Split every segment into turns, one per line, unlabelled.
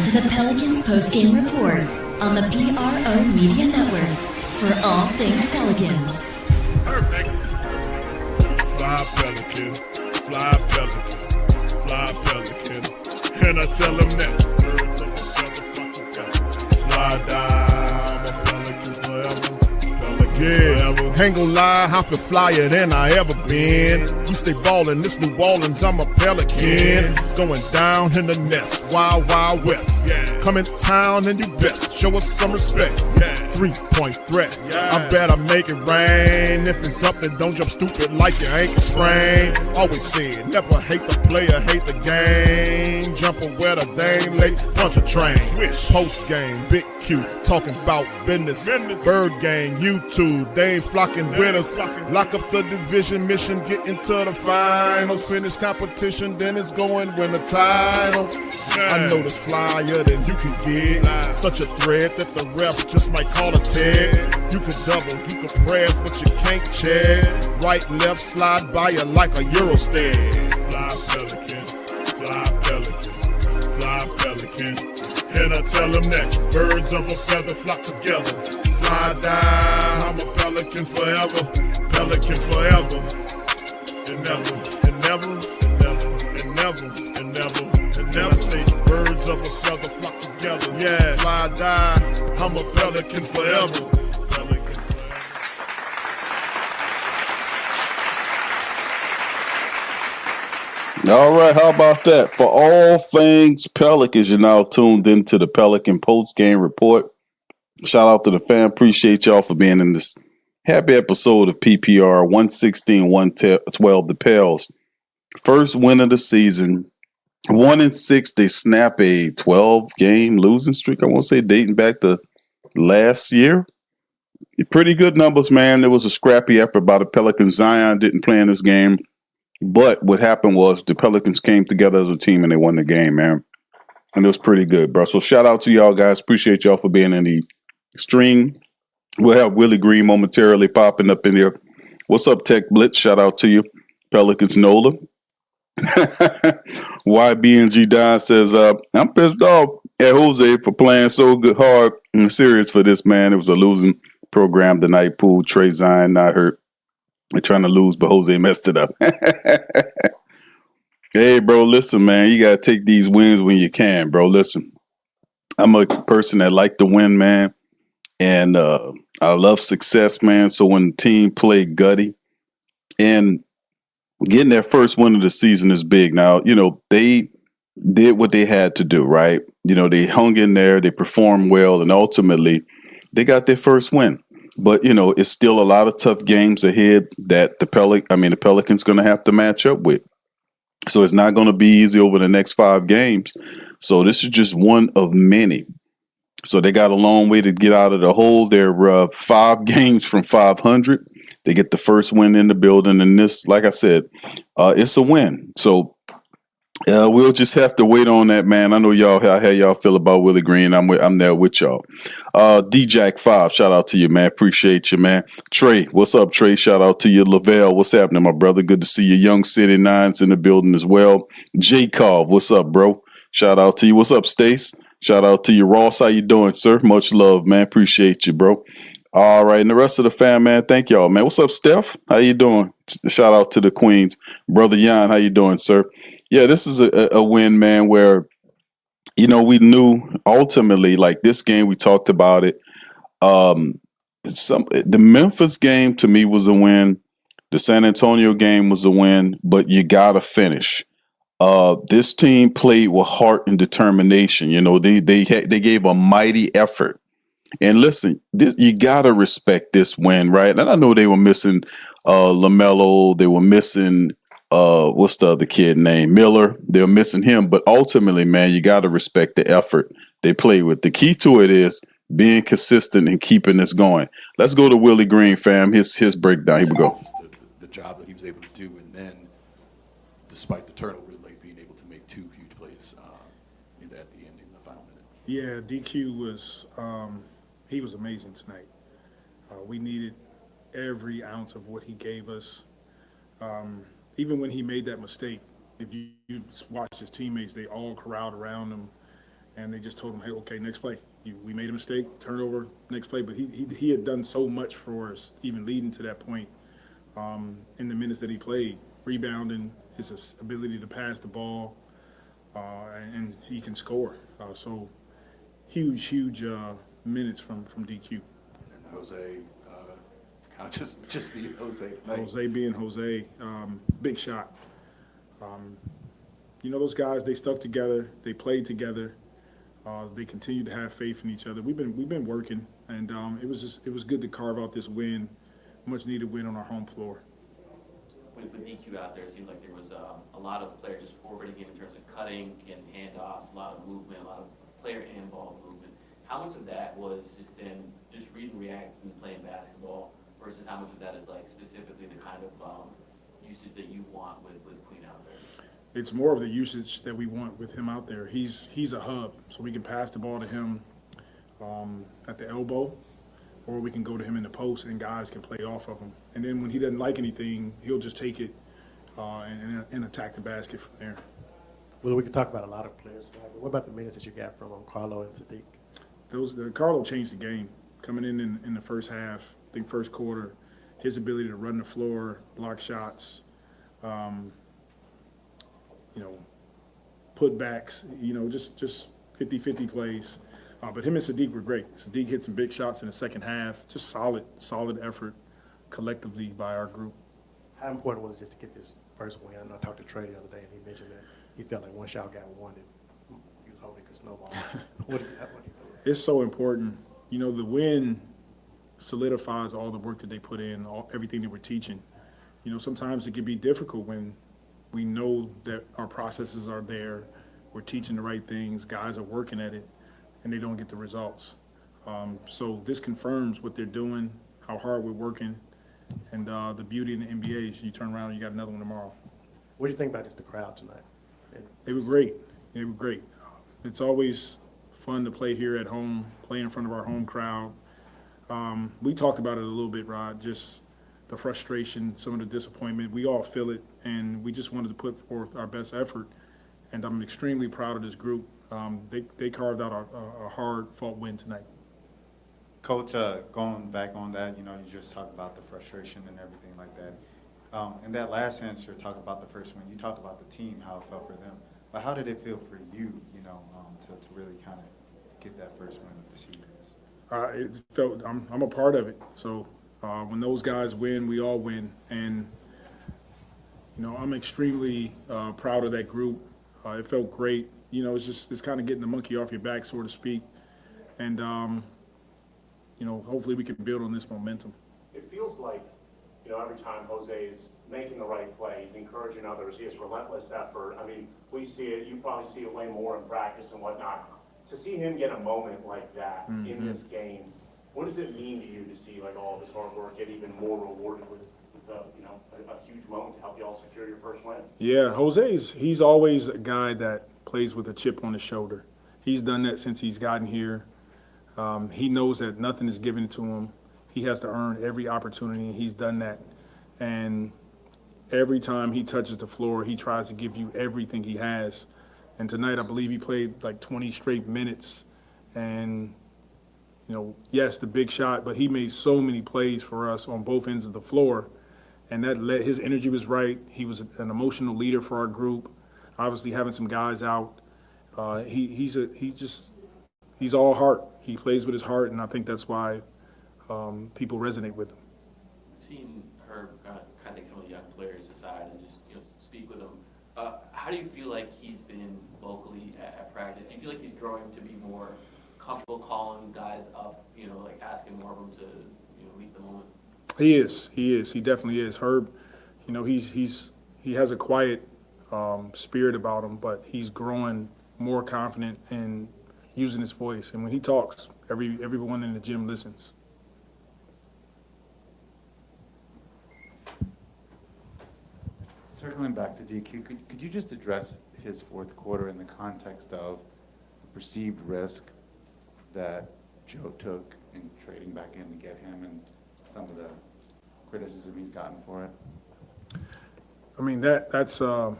to the Pelicans post-game report on the PRO Media Network for all things Pelicans.
Perfect. Fly Pelican, fly Pelican, fly Pelican. And I tell them that birds of a feather flock together. Fly down, I'm a Pelican forever. Pelican forever. Ain't gon' lie, I feel flyer than I ever been. We stay ballin', this New Orleans, I'm a Pelican. It's going down in the nest, wild, wild west. Come in town and do best, show us some respect. 3-point threat, I better make it rain. If it's up, then don't jump stupid like your ankle sprain. Always said, never hate the player, hate the game. Jumper where the dame late, punch a train. Post game, Big Q, talking about business. Bird gang, YouTube, they ain't flocking with us. Lock up the division mission, get into the finals. Finish competition, then it's going win the title. I know this flyer than you can get. Such a threat that the refs just might call a tag. You could double, you could press, but you can't check. Right, left, slide by you like a Eurostag. Fly Pelican, fly Pelican, fly Pelican. And I tell them that birds of a feather flock together. Fly down, I'm a Pelican forever, Pelican forever. And never, and never, and never, and never, and never, and never say birds of a feather flock together. Yeah, fly down, I'm a Pelican forever. Pelican forever.
All right, how about that? For all things Pelicans, you're now tuned into the Pelican post-game report. Shout out to the fan. Appreciate y'all for being in this happy episode of PPR 116-112, the Pels. First win of the season. 1-6, they snap a 12-game losing streak. I won't say dating back to last year. Pretty good numbers, man. There was a scrappy effort by the Pelicans. Zion didn't play in this game. But what happened was the Pelicans came together as a team and they won the game, man. And it was pretty good, bro. So shout out to y'all guys. Appreciate y'all for being in the stream. We'll have Willie Green momentarily popping up in here. What's up, Tech Blitz? Shout out to you. Pelicans Nola. YBNG Don says, I'm pissed off at Jose for playing so good, hard and serious for this, man. It was a losing program tonight. Pool, Trey Zion not hurt. They're trying to lose, but Jose messed it up. Hey, bro, listen, man. You got to take these wins when you can, bro. Listen, I'm a person that like to win, man. And I love success, man. So when the team play gutty and getting their first win of the season is big. Now, you know, they did what they had to do, right? You know, they hung in there, they performed well, and ultimately they got their first win. But, you know, it's still a lot of tough games ahead that the Pelicans going to have to match up with. So it's not going to be easy over the next 5 games. So this is just one of many. So they got a long way to get out of the hole. They're 5 games from 500. They get the first win in the building. And this, like I said, it's a win. So we'll just have to wait on that, man. I know y'all how y'all feel about Willie Green. I'm there with y'all. D-Jack5, shout out to you, man. Appreciate you, man. Trey, what's up, Trey? Shout out to you. Lavelle, what's happening, my brother? Good to see you. Young City Nines in the building as well. J-Cov, what's up, bro? Shout out to you. What's up, Stace? Shout out to you. Ross, how you doing, sir? Much love, man. Appreciate you, bro. All right, and the rest of the fam, man, thank y'all, man. What's up, Steph? How you doing? Shout out to the Queens. Brother Jan, how you doing, sir? Yeah, this is a win, man, where, you know, we knew ultimately, like this game, we talked about it. The Memphis game to me was a win. The San Antonio game was a win, but you got to finish. This team played with heart and determination. You know, they gave a mighty effort. And listen, you got to respect this win, right? And I know they were missing LaMelo. They were missing what's the other kid name? Miller. They're missing him. But ultimately, man, you got to respect the effort they play with. The key to it is being consistent and keeping this going. Let's go to Willie Green, fam. His breakdown. Here we go.
The job that he was able to do, and then despite the turnovers late, being able to make 2 huge plays at the end in the final minute.
Yeah, DQ was he was amazing tonight. We needed every ounce of what he gave us. Even when he made that mistake, if you watch his teammates, they all corralled around him and they just told him, hey, okay, next play. We made a mistake, turnover, next play. But he had done so much for us, even leading to that point in the minutes that he played, rebounding, his ability to pass the ball, and he can score. So huge minutes from DQ.
And Jose, kind of just be Jose tonight.
Jose being Jose, big shot. Those guys, they stuck together, they played together, they continued to have faith in each other. We've been working, and it was good to carve out this win, much needed win on our home floor.
With DQ out there, it seemed like there was a lot of players just orbiting him in terms of cutting and handoffs, a lot of movement, a lot of player and ball movement. How much of that was just then just read and react and playing basketball versus how much of that is like specifically the kind of usage that you want with Queen out there?
It's more of the usage that we want with him out there. He's a hub, so we can pass the ball to him at the elbow, or we can go to him in the post and guys can play off of him. And then when he doesn't like anything, he'll just take it and attack the basket from there.
Well, we can talk about a lot of players, but what about the minutes that you got from Carlo and Sadiq?
Carlo changed the game. Coming in the first half, I think first quarter, his ability to run the floor, block shots, putbacks, just 50-50 plays. But him and Sadiq were great. Sadiq hit some big shots in the second half. Just solid effort collectively by our group.
How important was it just to get this first win? I know I talked to Trey the other day, and he mentioned that he felt like once y'all got one, he was hoping it could snowball. What do you think?
It's so important. The win solidifies all the work that they put in, everything that we're teaching. Sometimes it can be difficult when we know that our processes are there, we're teaching the right things, guys are working at it, and they don't get the results. So this confirms what they're doing, how hard we're working, and the beauty in the NBA is you turn around and you got another one tomorrow.
What do you think about just the crowd tonight?
They were great. They were great. It's always fun to play here at home, play in front of our home crowd. We talked about it a little bit, Rod, just the frustration, some of the disappointment. We all feel it, and we just wanted to put forth our best effort. And I'm extremely proud of this group. They carved out a hard-fought win tonight.
Coach, going back on that, you just talked about the frustration and everything like that. In that last answer, talk about the first one. You talked about the team, how it felt for them. But how did it feel for you, to really kind of get that first win of the season?
It felt I'm a part of it. So when those guys win, we all win. And, I'm extremely proud of that group. It felt great. It's kind of getting the monkey off your back, so to speak. And, hopefully we can build on this momentum.
It feels like, every time Jose is making the right play, he's encouraging others, he has relentless effort. I mean, we see it, you probably see it way more in practice and whatnot. To see him get a moment like that in this game, what does it mean to you to see all of his hard work get even more rewarded with a huge moment to help you all secure your first win?
Yeah, he's always a guy that plays with a chip on his shoulder. He's done that since he's gotten here. He knows that nothing is given to him. He has to earn every opportunity, and he's done that. And every time he touches the floor, he tries to give you everything he has. And tonight, I believe he played 20 straight minutes. And, yes, the big shot, but he made so many plays for us on both ends of the floor. And his energy was right. He was an emotional leader for our group. Obviously, having some guys out, he's all heart. He plays with his heart, and I think that's why people resonate with him.
We've seen her kind of take some of the young players aside and just speak with them. How do you feel like he's been vocally at practice? Do you feel like he's growing to be more comfortable calling guys up? Asking more of them to lead the moment.
He is. He definitely is. Herb, he has a quiet spirit about him, but he's growing more confident in using his voice. And when he talks, everyone in the gym listens.
Circling back to DQ, could you just address his fourth quarter in the context of the perceived risk that Joe took in trading back in to get him and some of the criticism he's gotten for it?
I mean, that's for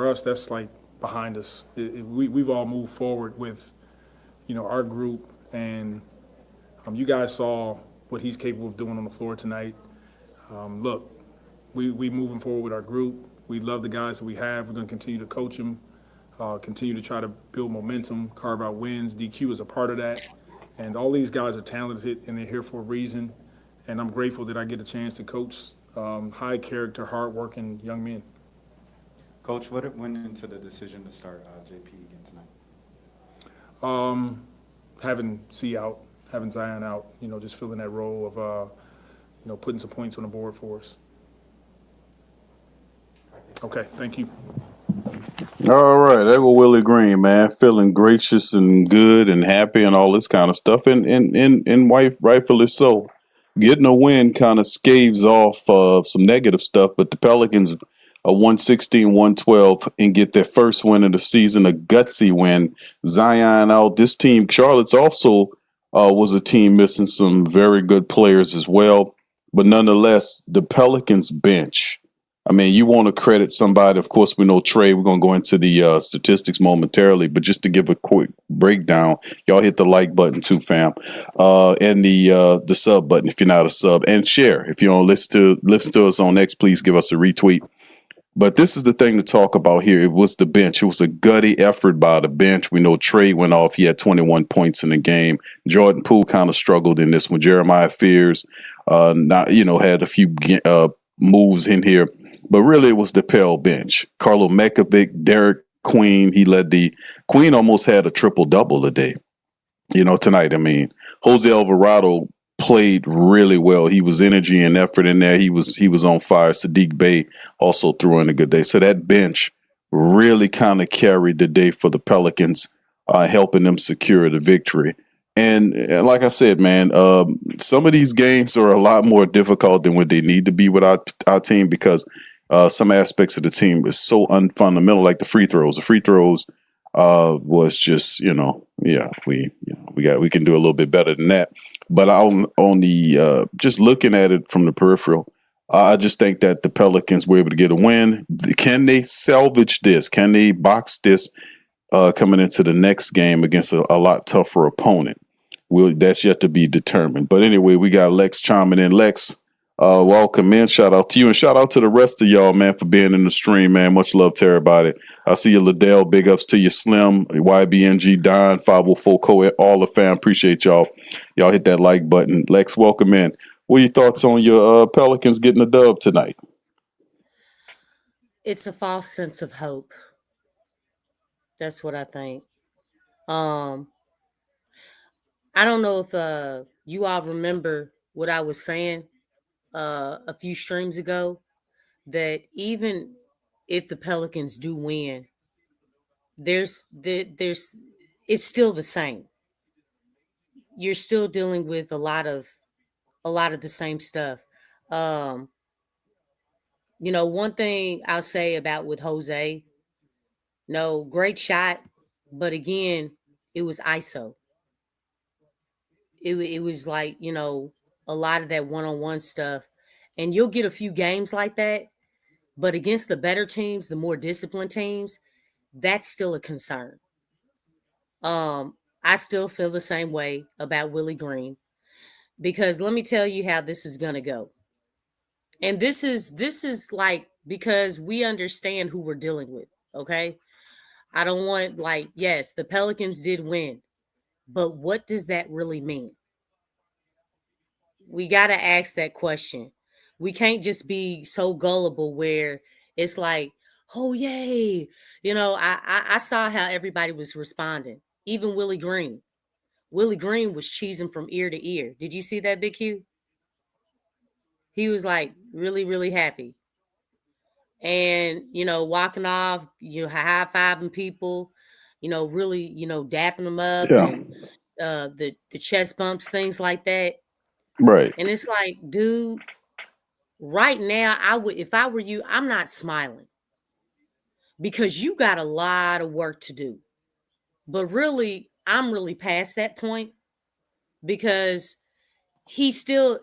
us, that's like behind us. We've all moved forward with, our group, and you guys saw what he's capable of doing on the floor tonight. Look, we moving forward with our group. We love the guys that we have. We're going to continue to coach them, continue to try to build momentum, carve out wins. DQ is a part of that. And all these guys are talented, and they're here for a reason. And I'm grateful that I get a chance to coach high character, hard-working young men.
Coach, what went into the decision to start JP again tonight?
Having C out, having Zion out, just filling that role of, putting some points on the board for us. Okay, thank you.
All right, there go Willie Green, man, feeling gracious and good and happy and all this kind of stuff, and rightfully so. Getting a win kind of scaves off some negative stuff, but the Pelicans are 116-112 and get their first win of the season, a gutsy win. Zion out. This team, Charlotte's also was a team missing some very good players as well, but nonetheless, the Pelicans bench. I mean, you want to credit somebody. Of course, we know Trey. We're going to go into the statistics momentarily, but just to give a quick breakdown, y'all hit the like button too, fam, and the sub button if you're not a sub, and share. If you don't listen to us on X, please give us a retweet. But this is the thing to talk about here. It was the bench. It was a gutty effort by the bench. We know Trey went off. He had 21 points in the game. Jordan Poole kind of struggled in this one. Jeremiah Fears, had a few moves in here. But really, it was the Pell bench. Carlo Mekovic, Derek Queen. Queen almost had a triple-double today, tonight. I mean, Jose Alvarado played really well. He was energy and effort in there. He was on fire. Sadiq Bey also threw in a good day. So that bench really kind of carried the day for the Pelicans, helping them secure the victory. And like I said, man, some of these games are a lot more difficult than what they need to be with our team because some aspects of the team is so unfundamental, like the free throws. The free throws was just, we can do a little bit better than that. But on the just looking at it from the peripheral, I just think that the Pelicans were able to get a win. Can they salvage this? Can they box this coming into the next game against a lot tougher opponent? That's yet to be determined. But anyway, we got Lex chiming in. Lex, welcome in. Shout out to you and shout out to the rest of y'all, man, for being in the stream, man. Much love to everybody. I see you, Liddell. Big ups to you, Slim, YBNG, Don, 504 Co, all the fam. Appreciate y'all. Y'all hit that like button. Lex, welcome in. What are your thoughts on your Pelicans getting a dub tonight?
It's a false sense of hope. That's what I think. I don't know if you all remember what I was saying a few streams ago, that even if the Pelicans do win, there's it's still the same. You're still dealing with a lot of the same stuff. One thing I'll say about with Jose, no, great shot, but again, it was ISO. It was like, a lot of that one-on-one stuff. And you'll get a few games like that, but against the better teams, the more disciplined teams, that's still a concern. I still feel the same way about Willie Green, because let me tell you how this is going to go. And this is like, because we understand who we're dealing with, okay? I don't want, yes, the Pelicans did win, but what does that really mean? We got to ask that question. We can't just be so gullible where it's like, oh, yay. I saw how everybody was responding. Even Willie Green. Willie Green was cheesing from ear to ear. Did you see that, Big Q? He was like really, really happy. And, walking off, high-fiving people, really, dapping them up.
Yeah.
And the chest bumps, things like that.
Right.
And it's like, dude, right now, if I were you, I'm not smiling, because you got a lot of work to do. But really, I'm really past that point, because he still,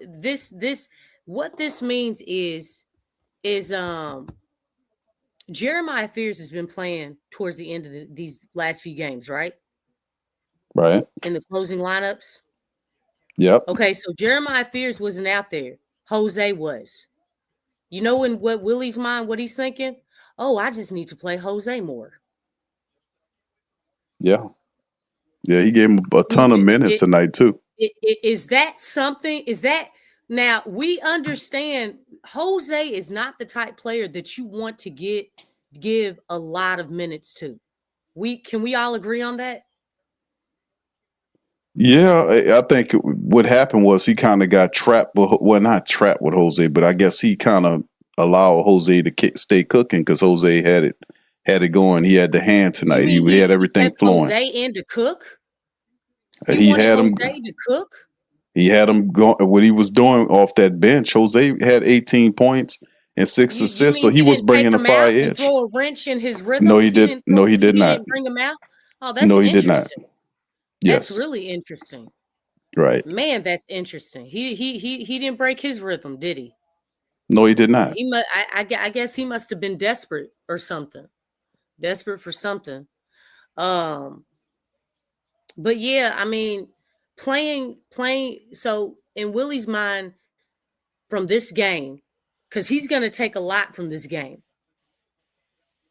what this means is Jeremiah Fears has been playing towards the end of these last few games, right?
Right.
In the closing lineups.
Yep.
Okay, so Jeremiah Fears wasn't out there. Jose was. You know, in what Willie's mind, what he's thinking? Oh, I just need to play Jose more.
Yeah. Yeah. He gave him a ton of minutes tonight too.
Is that something? Is that now we understand Jose is not the type player that you want to give a lot of minutes to. Can we all agree on that?
Yeah, I think what happened was he kind of got trapped. Well, not trapped with Jose, but I guess he kind of allowed Jose to stay cooking because Jose had it going. He had the hand tonight. He had everything flowing.
Jose in to cook.
He had him.
Jose to cook.
He had him going. What he was doing off that bench, Jose had 18 points and 6 assists, so he was bringing a fire edge.
Throw a wrench in his rhythm.
No, he did. No, he did not.
Didn't bring him out. Oh, that's
no, he
interesting.
did not. Yes,
that's really interesting.
Right,
man. That's interesting. He didn't break his rhythm, did he?
No, he did not.
He must. I guess he must have been desperate or something. Desperate for something. But yeah, I mean, playing. So in Willie's mind, from this game, because he's going to take a lot from this game.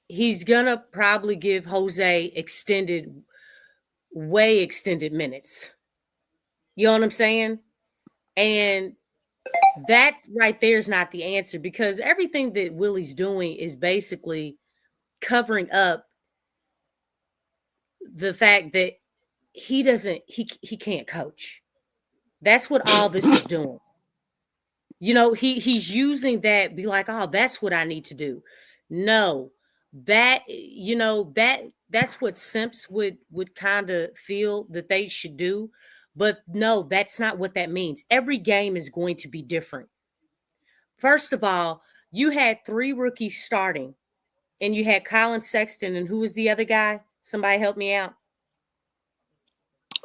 He's going to probably give Jose way extended minutes. You know what I'm saying? And that right there is not the answer, because everything that Willie's doing is basically covering up the fact that he can't coach. That's what all this is doing. You know, he's using that, be like, oh, that's what I need to do. No, that's what simps would kind of feel that they should do. But no, that's not what that means. Every game is going to be different. First of all, you had 3 rookies starting, and you had Colin Sexton, and who was the other guy? Somebody help me out.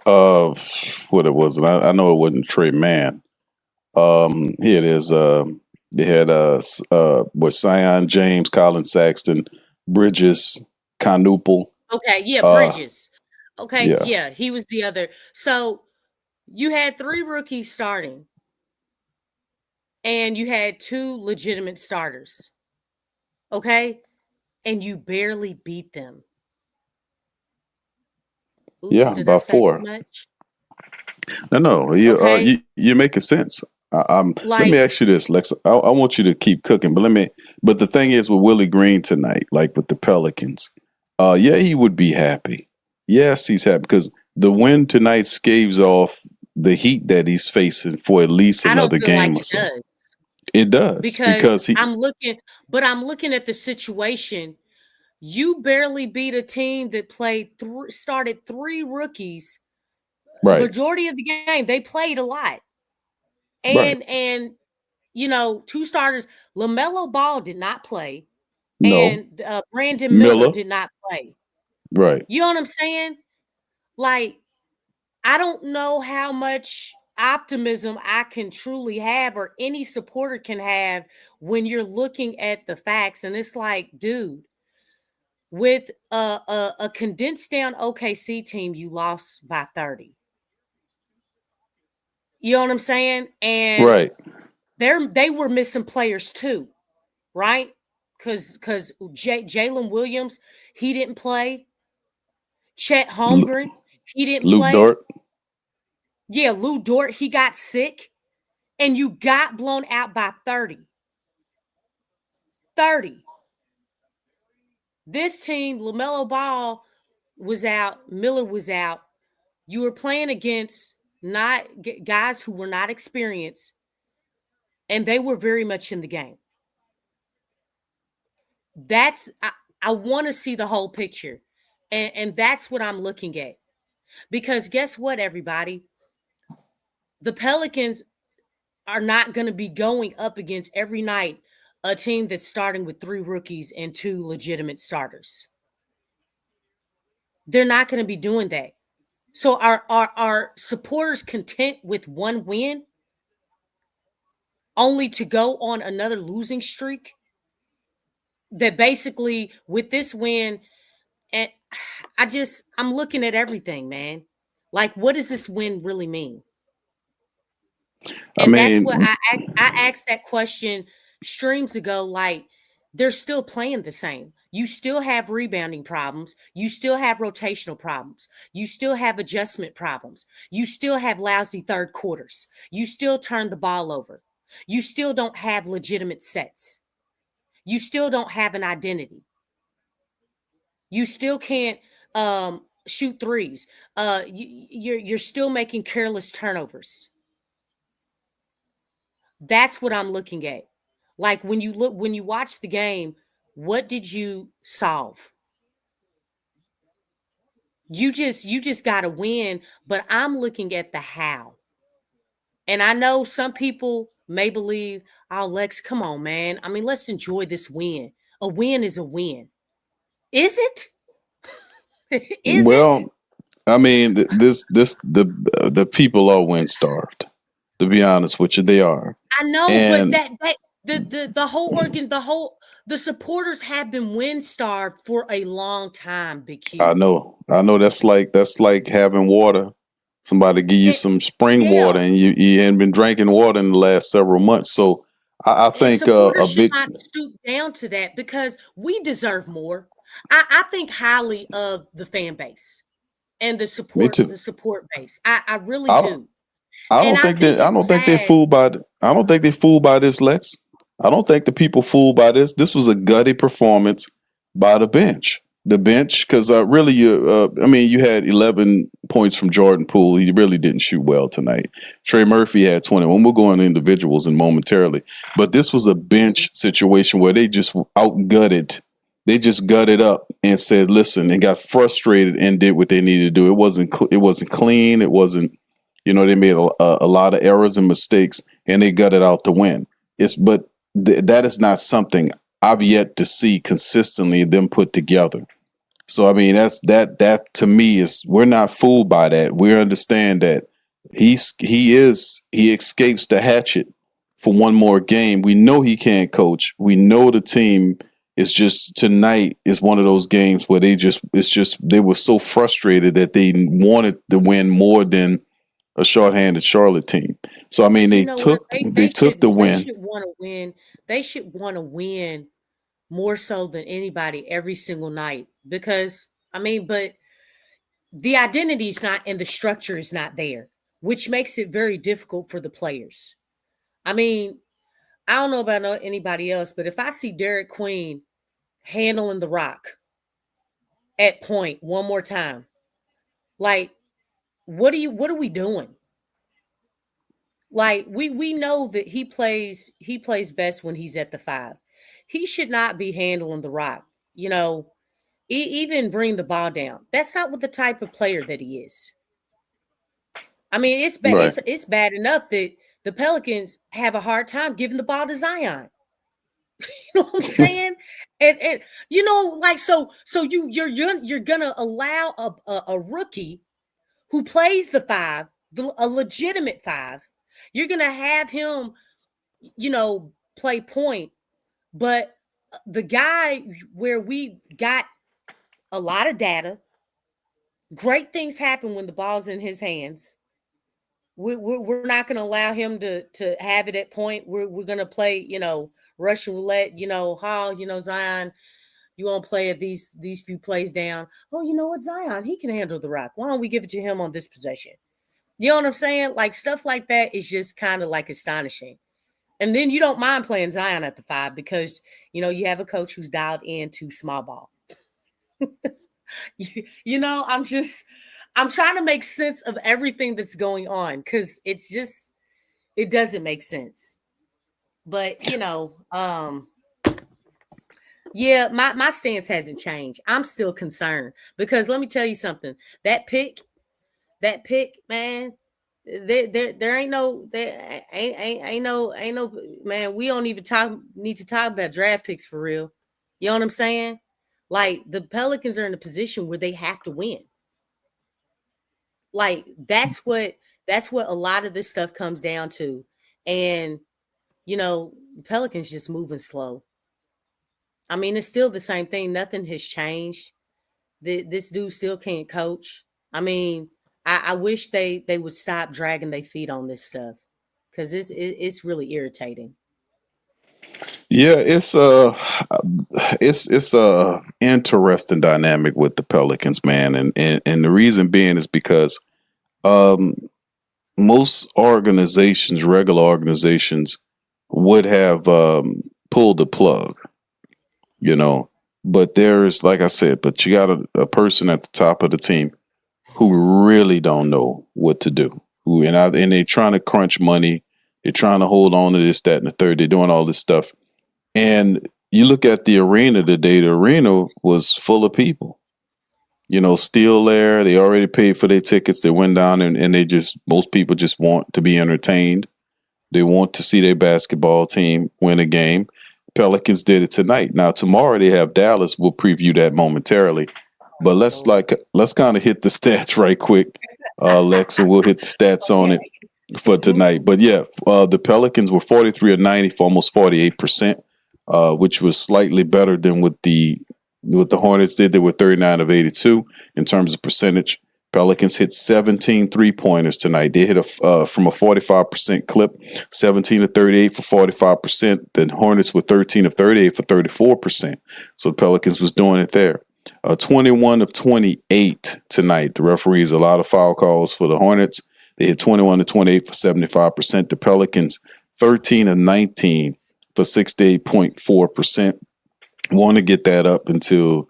What it was, I know it wasn't Trey Mann. Here it is. They had with Sion James, Colin Sexton, Bridges, Canuple.
Okay, yeah, Bridges. Okay, yeah, he was the other. So you had 3 rookies starting, and you had 2 legitimate starters. Okay, and you barely beat them. Oops,
yeah,
did
about
I say
4.
too much?
No, you're making sense. Let me ask you this, Lex. I want you to keep cooking, but the thing is with Willie Green tonight, like with the Pelicans, yeah, he would be happy. Yes, he's happy because the win tonight scaves off the heat that he's facing for at least another game or so. It does because
I'm looking at the situation. You barely beat a team that started 3 rookies.
Right.
Majority of the game, they played a lot. And 2 starters. LaMelo Ball did not play.
No.
And Brandon Miller did not play.
Right.
You know what I'm saying? Like, I don't know how much optimism I can truly have, or any supporter can have, when you're looking at the facts. And it's like, dude, with a condensed down OKC team, you lost by 30. You know what I'm saying? And
right.
They were missing players too, right? Because Jalen Williams, he didn't play. Chet Holmgren, he didn't play.
Dort.
Yeah, Lou Dort, he got sick. And you got blown out by 30. 30. This team, LaMelo Ball was out. Miller was out. You were playing against not guys who were not experienced, and they were very much in the game. I want to see the whole picture, and that's what I'm looking at. Because guess what, everybody? The Pelicans are not going to be going up against every night a team that's starting with 3 rookies and 2 legitimate starters. They're not going to be doing that. So are supporters content with 1 win, only to go on another losing streak? that basically with this win, and I'm looking at everything, man. Like, what does this win really mean?
I
And that's what
mean,
I asked that question streams ago. Like, they're still playing the same. You still have rebounding problems. You still have rotational problems. You still have adjustment problems. You still have lousy third quarters. You still turn the ball over. You still don't have legitimate sets. You still don't have an identity. You still can't shoot threes. You're still making careless turnovers. That's what I'm looking at. Like, when you watch the game, what did you solve? You just got to win, but I'm looking at the how. And I know some people may believe, "Oh, Lex, come on, man. I mean, let's enjoy this win. A win is a win." Is it? Is it?
well, I mean, the people are wind starved. To be honest with you, they are.
I know, but
And
that the whole the supporters have been wind starved for a long time, Big Q.
I know that's like having water. Somebody give you
It,
some spring water,
yeah,
and you ain't been drinking water in the last several months. So I
and
think a
supporters should
big
not stoop down to that because we deserve more. I think highly of the fan base and
me too.
the support base. I really
I don't
do. And I think
I
it's
don't think they
sad.
fooled by I don't think they fooled by this, Lex. I don't think the people fooled by this. This was a gutty performance by the bench. The bench, because really, I mean, you had 11 points from Jordan Poole. He really didn't shoot well tonight. Trey Murphy had 21. We'll go into individuals in momentarily, but this was a bench situation where they just outgutted. They just gutted up and said, "Listen," and got frustrated and did what they needed to do. It wasn't clean. It wasn't. They made a lot of errors and mistakes, and they gutted out the win. That is not something I've yet to see consistently them put together. So I mean, that to me is we're not fooled by that. We understand that he escapes the hatchet for one more game. We know he can't coach. We know the team is just tonight is one of those games where they were so frustrated that they wanted to win more than a shorthanded Charlotte team. So I mean,
You know what?
they took the
They
win.
should want to win. They should want to win more so than anybody every single night because I mean, but the identity is not and the structure is not there, which makes it very difficult for the players. I mean, I don't know about anybody else, but if I see Derek Queen handling the rock at point one more time, like what are we doing? Like we know that he plays best when he's at the five. He should not be handling the rock. You know, even bring the ball down. That's not what the type of player that he is. I mean, it's bad.
Right.
It's bad enough that the Pelicans have a hard time giving the ball to Zion. You know what I'm saying? And like so you're gonna allow a rookie who plays the five, a legitimate five. You're gonna have him, play point, but the guy where we got a lot of data, great things happen when the ball's in his hands. We're not going to allow him to have it at point. We're going to play, Russian roulette. Zion, you won't play at these few plays down. Oh, you know what, Zion, he can handle the rock. Why don't we give it to him on this possession? You know what I'm saying? Like stuff like that is just kind of like astonishing. And then you don't mind playing Zion at the five because you have a coach who's dialed into small ball. I'm trying to make sense of everything that's going on because it doesn't make sense. But yeah, my stance hasn't changed. I'm still concerned because let me tell you something. That pick, man, there ain't no man. We don't even need to talk about draft picks for real. You know what I'm saying? Like the Pelicans are in a position where they have to win. Like that's what a lot of this stuff comes down to. And the Pelicans just moving slow. I mean, it's still the same thing. Nothing has changed. This dude still can't coach. I mean, I wish they would stop dragging their feet on this stuff because it's really irritating.
Yeah, it's interesting dynamic with the Pelicans, man, and the reason being is because um most organizations, regular organizations, would have pulled the plug, you know. But there is, like I said, but you got a person at the top of the team who really don't know what to do. And they're trying to crunch money. They're trying to hold on to this, that, and the third. They're doing all this stuff. And you look at the arena today, the arena was full of people. You know, still there. They already paid for their tickets. They went down and most people just want to be entertained. They want to see their basketball team win a game. Pelicans did it tonight. Now, tomorrow they have Dallas. We'll preview that momentarily. But let's kind of hit the stats right quick, Lexxah. We'll hit the stats on it for tonight. But yeah, the Pelicans were 43 of 90 for almost 48%, which was slightly better than what the Hornets did. They were 39 of 82 in terms of percentage. Pelicans hit 17 3-pointers tonight. They hit from a 45% clip, 17 of 38 for 45%. The Hornets were 13 of 38 for 34%. So the Pelicans was doing it there. 21 of 28 tonight. The referees, a lot of foul calls for the Hornets. They hit 21 of 28 for 75%. The Pelicans, 13 of 19 for 68.4%. Want to get that up to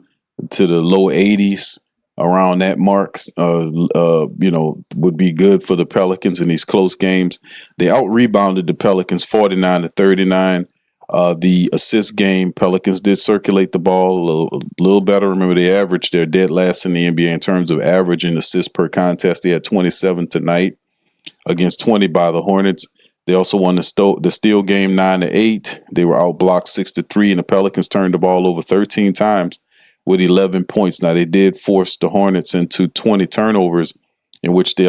the low 80s. Around that marks, would be good for the Pelicans in these close games. They out-rebounded the Pelicans 49 to 39. The assist game, Pelicans did circulate the ball a little better. Remember, they're dead last in the NBA in terms of averaging assists per contest. They had 27 tonight against 20 by the Hornets. They also won the steal game 9 to 8. They were outblocked 6 to 3, and the Pelicans turned the ball over 13 times. With 11 points. Now, they did force the Hornets into 20 turnovers, in which they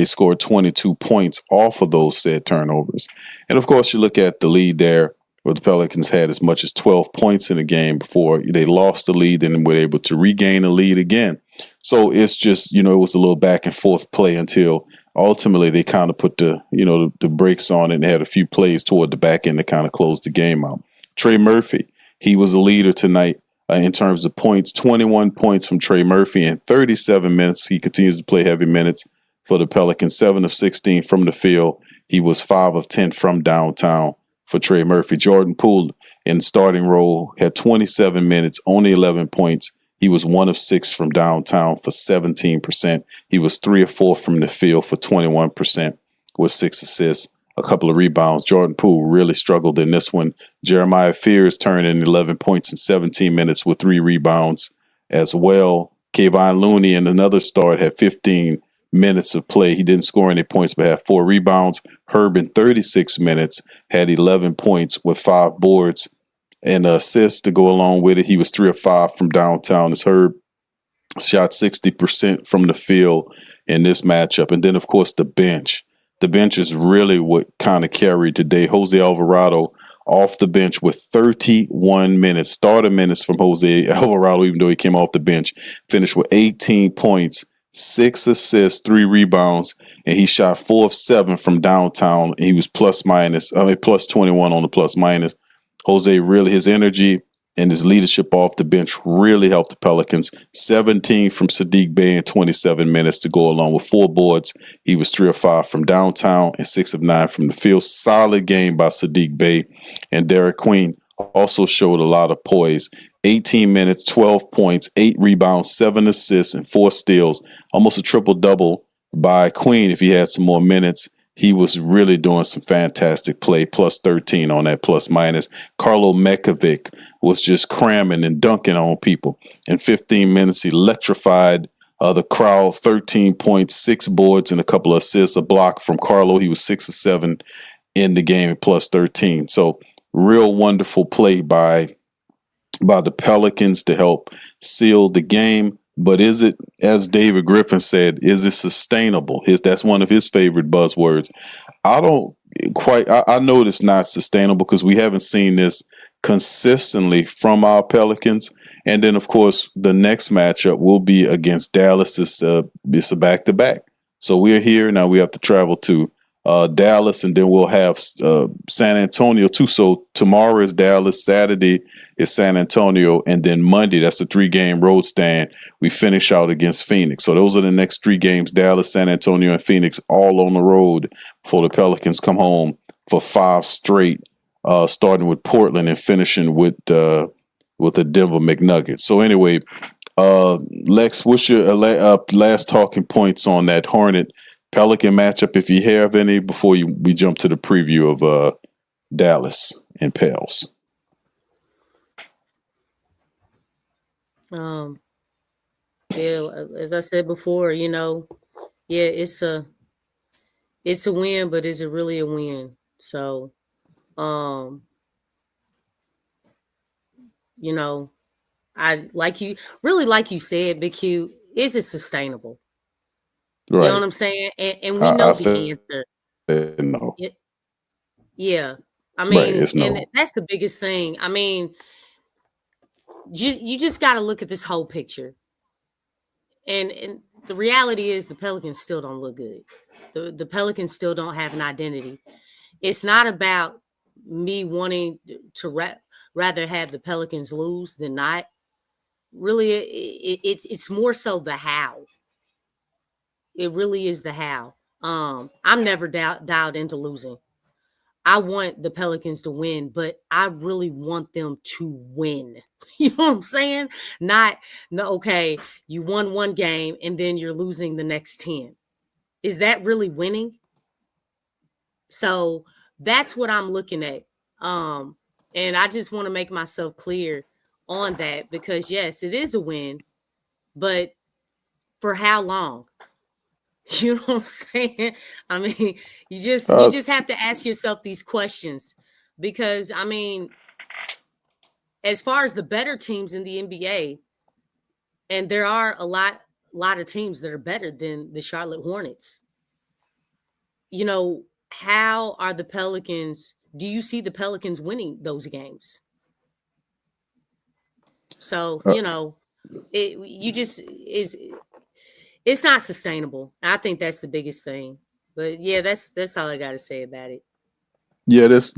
scored 22 points off of those said turnovers. And, of course, you look at the lead there, where the Pelicans had as much as 12 points in the game before they lost the lead and were able to regain the lead again. So it's just, it was a little back and forth play until ultimately they kind of put the brakes on it and had a few plays toward the back end to kind of close the game out. Trey Murphy, he was a leader tonight. In terms of points, 21 points from Trey Murphy in 37 minutes. He continues to play heavy minutes for the Pelicans, 7 of 16 from the field. He was 5 of 10 from downtown for Trey Murphy. Jordan Poole in starting role had 27 minutes, only 11 points. He was 1 of 6 from downtown for 17%. He was 3 of 4 from the field for 21% with 6 assists. A couple of rebounds. Jordan Poole really struggled in this one. Jeremiah Fears turned in 11 points in 17 minutes with 3 rebounds as well. Kayvon Looney in another start had 15 minutes of play. He didn't score any points but had 4 rebounds. Herb in 36 minutes had 11 points with 5 boards and assists to go along with it. He was 3 of 5 from downtown as Herb shot 60% from the field in this matchup. And then, of course, the bench. The bench is really what kind of carried today. Jose Alvarado off the bench with 31 minutes. Starter minutes from Jose Alvarado, even though he came off the bench. Finished with 18 points, 6 assists, 3 rebounds, and he shot 4 of 7 from downtown. He was plus 21 on the plus minus. Jose really, his energy and his leadership off the bench really helped the Pelicans. 17 from Saddiq Bey in 27 minutes to go along with 4 boards. He was 3 of 5 from downtown and 6 of 9 from the field. Solid game by Saddiq Bey. And Derek Queen also showed a lot of poise. 18 minutes, 12 points, 8 rebounds, 7 assists, and 4 steals. Almost a triple-double by Queen if he had some more minutes. He was really doing some fantastic play, plus 13 on that plus minus. Karlo Mekovic was just cramming and dunking on people. In 15 minutes, he electrified the crowd, 13 points, 6 boards, and a couple of assists, a block from Karlo. He was 6 of 7 in the game, plus 13. So real wonderful play by the Pelicans to help seal the game. But is it, as David Griffin said, is it sustainable? That's one of his favorite buzzwords. I know it's not sustainable because we haven't seen this consistently from our Pelicans. And then, of course, the next matchup will be against Dallas. It's a back-to-back. So we're here. Now we have to travel to Dallas, and then we'll have San Antonio too. So tomorrow is Dallas, Saturday is San Antonio, and then Monday, that's the 3-game road stand, we finish out against Phoenix. So those are the next 3 games, Dallas, San Antonio, and Phoenix, all on the road before the Pelicans come home for 5 straight, starting with Portland and finishing with the Denver McNuggets. So anyway, Lex, what's your last talking points on that Hornet Pelican matchup, if you have any, before we jump to the preview of Dallas and Pels?
Yeah, as I said before, yeah, it's a win, but is it really a win? So, I like you said, Big Q, is it sustainable?
Right.
You know what I'm saying? And we know the answer.
No.
Yeah. I
Right,
mean,
it's no.
and that's the biggest thing. I mean, you just got to look at this whole picture. And the reality is the Pelicans still don't look good. The Pelicans still don't have an identity. It's not about me wanting to rather have the Pelicans lose than not. Really, it's more so the how. It really is the how. I'm never dialed into losing. I want the Pelicans to win, but I really want them to win. You know what I'm saying? Okay, you won 1 game and then you're losing the next 10. Is that really winning? So that's what I'm looking at. And I just want to make myself clear on that, because yes, it is a win, but for how long? You know what I'm saying? I mean, you just have to ask yourself these questions, because I mean, as far as the better teams in the NBA, and there are a lot of teams that are better than the Charlotte Hornets. How are the Pelicans? Do you see the Pelicans winning those games? So, it's not sustainable. I think that's the biggest thing. But yeah, that's all I got to say about it.
Yeah, that's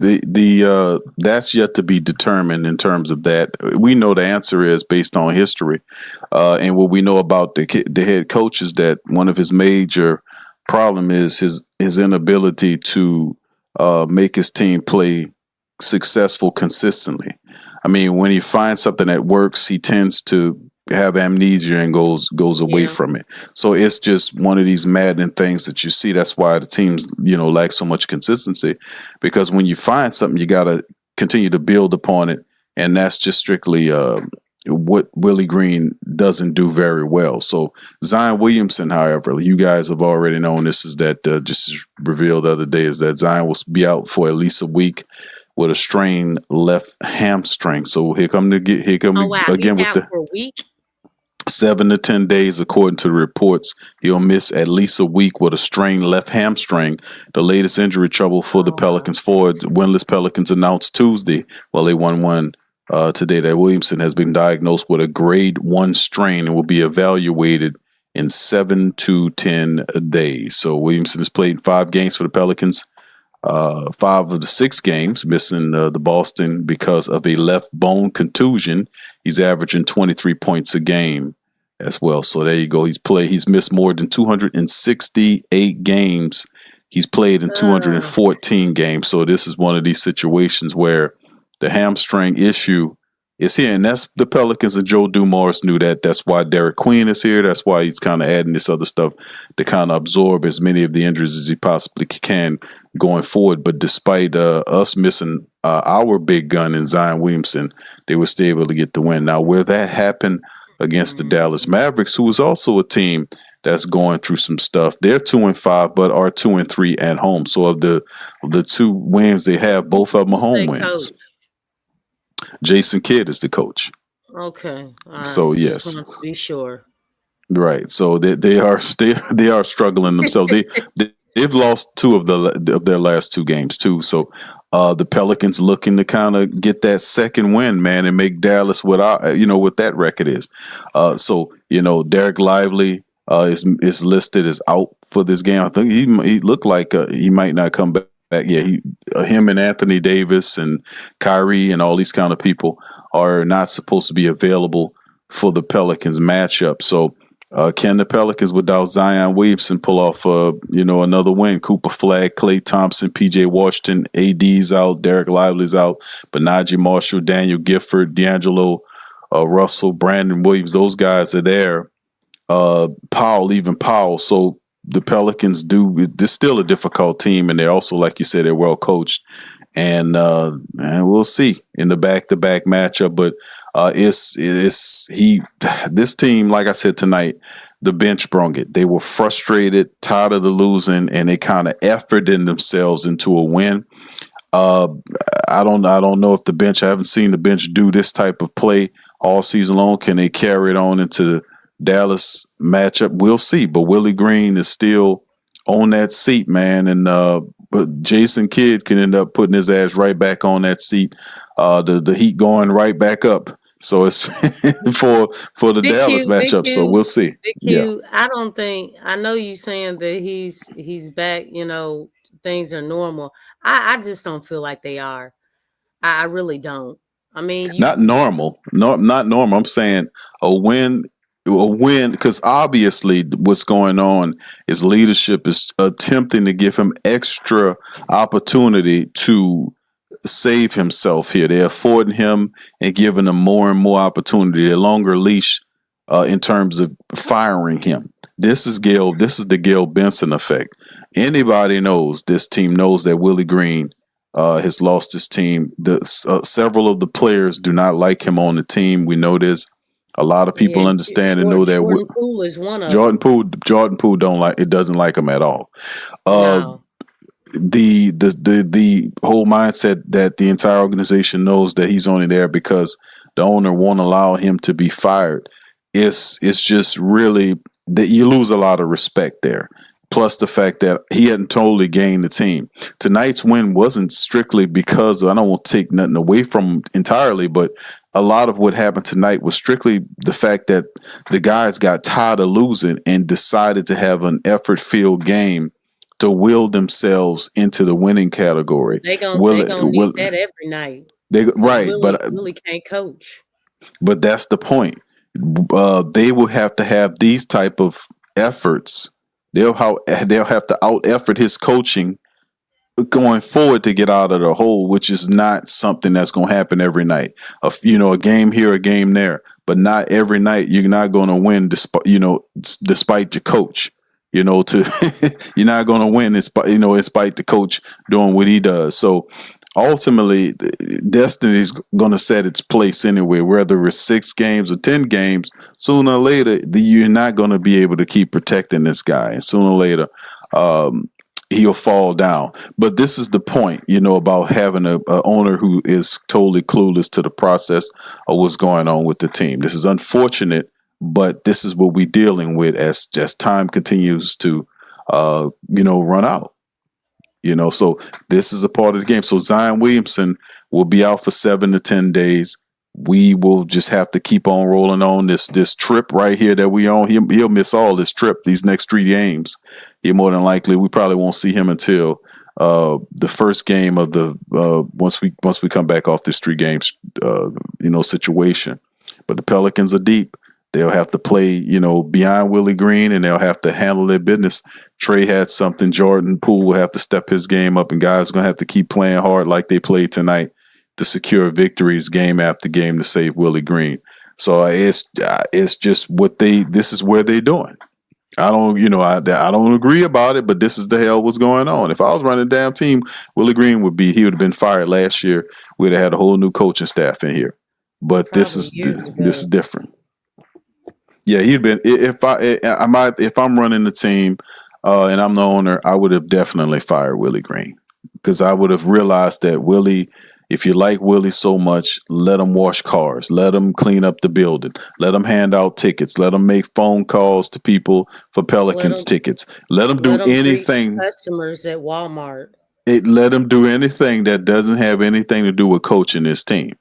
that's yet to be determined in terms of that. We know the answer is based on history, and what we know about the head coach is that one of his major problem is his inability to make his team play successful consistently. I mean, when he finds something that works, he tends to have amnesia and goes away from it. So it's just one of these maddening things that you see. That's why the teams, lack so much consistency, because when you find something, you got to continue to build upon it. And that's just strictly what Willie Green doesn't do very well. So Zion Williamson, however, you guys have already known this, is that just revealed the other day, is that Zion will be out for at least a week with a strained left hamstring. So here come again
He's
with
out for a week.
7 to 10 days, according to the reports. He'll miss at least a week with a strained left hamstring. The latest injury trouble for the Pelicans forward. Winless Pelicans announced Tuesday, they won one today, that Williamson has been diagnosed with a grade 1 strain and will be evaluated in 7 to 10 days. So Williamson has played 5 games for the Pelicans. 5 of the 6 games, missing the Boston because of a left bone contusion. He's averaging 23 points a game as well. So there you go. He's missed more than 268 games. He's played in 214 games. So this is one of these situations where the hamstring issue is here. And that's the Pelicans, and Joe Dumars knew that. That's why Derek Queen is here. That's why he's kind of adding this other stuff to kind of absorb as many of the injuries as he possibly can going forward. But despite us missing our big gun in Zion Williamson, they were still able to get the win. Now, where that happened against the Dallas Mavericks, who is also a team that's going through some stuff. They're 2-5, but are 2-3 at home. So of the 2 wins they have, both of them are home wins. Jason Kidd is the coach.
Okay. All right.
So yes,
just want to be sure.
Right. So they are struggling themselves. They've lost two of their last two games too. So the Pelicans looking to kind of get that second win, man, and make Dallas what what that record is. So Derek Lively is listed as out for this game. I think he looked like he might not come back. Yeah, him and Anthony Davis and Kyrie and all these kind of people are not supposed to be available for the Pelicans matchup. So can the Pelicans without Zion Williamson pull off another win? Cooper Flagg, Klay Thompson, PJ Washington, AD's out, Derek Lively's out, but Najee Marshall, Daniel Gifford, D'Angelo Russell, Brandon Williams, those guys are there. Powell. So the Pelicans they're still a difficult team, and they're also, like you said, they're well coached. And we'll see in the back-to-back matchup. But this team, like I said tonight, the bench brung it. They were frustrated, tired of the losing, and they kind of efforted themselves into a win. I don't know if the bench. I haven't seen the bench do this type of play all season long. Can they carry it on into the Dallas matchup? We'll see. But Willie Green is still on that seat, man, and but Jason Kidd can end up putting his ass right back on that seat. The heat going right back up. So it's for the Dallas matchup. So we'll see.
Yeah. I know you saying that he's back, things are normal. I just don't feel like they are. I really don't. I mean,
not normal. No, not normal. I'm saying a win, because obviously what's going on is leadership is attempting to give him extra opportunity to save himself here. They're affording him and giving him more and more opportunity, a longer leash in terms of firing him. This is the Gail Benson effect. Anybody knows, this team knows that Willie Green has lost his team. Several of the players do not like him on the team. We know this. A lot of people understand and know that
Jordan Poole is one of
Jordan Poole doesn't like him at all.
No.
The whole mindset that the entire organization knows that he's only there because the owner won't allow him to be fired. It's just really that you lose a lot of respect there. Plus the fact that he hadn't totally gained the team. Tonight's win wasn't strictly because I don't want to take nothing away from him entirely, but a lot of what happened tonight was strictly the fact that the guys got tired of losing and decided to have an effort-filled game to will themselves into the winning category.
They gonna need that every night.
Willie
can't coach.
But that's the point. They will have to have these type of efforts. They'll have to out effort his coaching going forward to get out of the hole, which is not something that's going to happen every night. A game here, a game there, but not every night. You're not going to win despite your coach. You're not going to win in spite the coach doing what he does. So ultimately, destiny's going to set its place anyway. Whether it's 6 games or 10 games, sooner or later, you're not going to be able to keep protecting this guy, and sooner or later, he'll fall down. But this is the point, about having a owner who is totally clueless to the process of what's going on with the team. This is unfortunate, but this is what we're dealing with as time continues to, run out. So this is a part of the game. So Zion Williamson will be out for 7 to 10 days. We will just have to keep on rolling on this trip right here that we on. He'll miss all this trip, these next 3 games. More than likely, we probably won't see him until the first game of the once we come back off this 3 games situation. But the Pelicans are deep. They'll have to play, beyond Willie Green, and they'll have to handle their business. Trey had something. Jordan Poole will have to step his game up, and guys are going to have to keep playing hard like they played tonight to secure victories game after game to save Willie Green. So it's just this is where they're doing. I don't agree about it, but this is the hell what's going on. If I was running a damn team, Willie Green he would have been fired last year. We'd have had a whole new coaching staff in here. But this is different. Yeah, he'd been if I'm running the team and I'm the owner, I would have definitely fired Willie Green, because I would have realized that Willie If you like Willie so much, let him wash cars, let him clean up the building, let him hand out tickets, let him make phone calls to people for Pelicans tickets, let him do
Let them greet
anything.
customers at Walmart.
Let him do anything that doesn't have anything to do with coaching this team.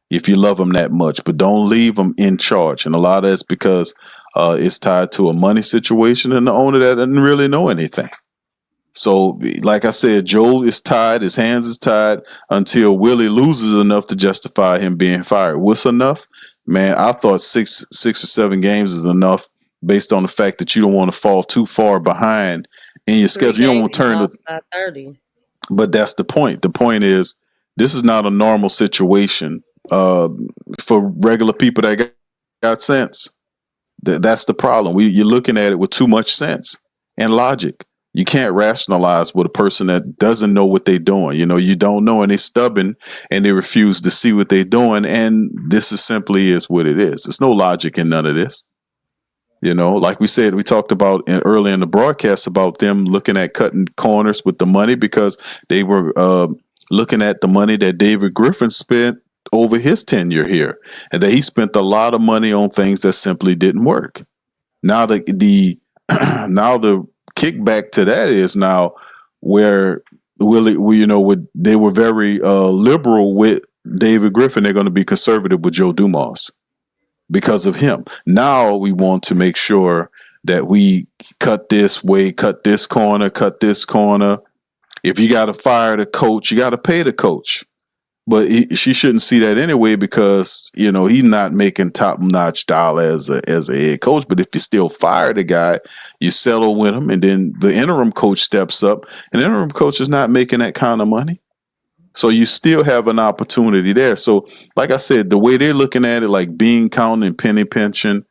If you love him that much, but don't leave him in charge. And a lot of it's because it's tied to a money situation and the owner that doesn't really know anything. So, like I said, Joe is tied. His hands is tied until Willie loses enough to justify him being fired. What's enough? Man, I thought six or 7 games is enough based on the fact that you don't want to fall too far behind in your schedule. You don't want to turn to
30.
But that's the point. The point is, this is not a normal situation for regular people that got sense. That's the problem. You're looking at it with too much sense and logic. You can't rationalize with a person that doesn't know what they're doing. You don't know, and they're stubborn, and they refuse to see what they're doing. And this is simply is what it is. There's no logic in none of this. Like we said, we talked about early in the broadcast about them looking at cutting corners with the money because they were looking at the money that David Griffin spent over his tenure here, and that he spent a lot of money on things that simply didn't work. Now the now the kickback to that is now where they were very liberal with David Griffin. They're going to be conservative with Joe Dumars because of him. Now we want to make sure that we cut this way, cut this corner. If you got to fire the coach, you got to pay the coach. But she shouldn't see that anyway because, he's not making top-notch dollar as a head coach. But if you still fire the guy, you settle with him, and then the interim coach steps up, and the interim coach is not making that kind of money. So you still have an opportunity there. So, like I said, the way they're looking at it, like bean counting and penny pinching,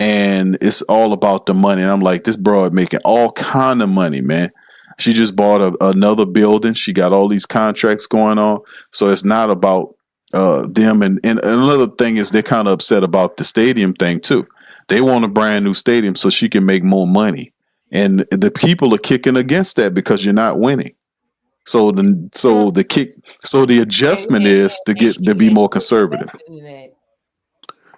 and it's all about the money. And I'm like, this broad making all kind of money, man. She just bought another building. She got all these contracts going on. So it's not about them. And another thing is they're kind of upset about the stadium thing, too. They want a brand new stadium so she can make more money. And the people are kicking against that because you're not winning. So the adjustment is to be more conservative.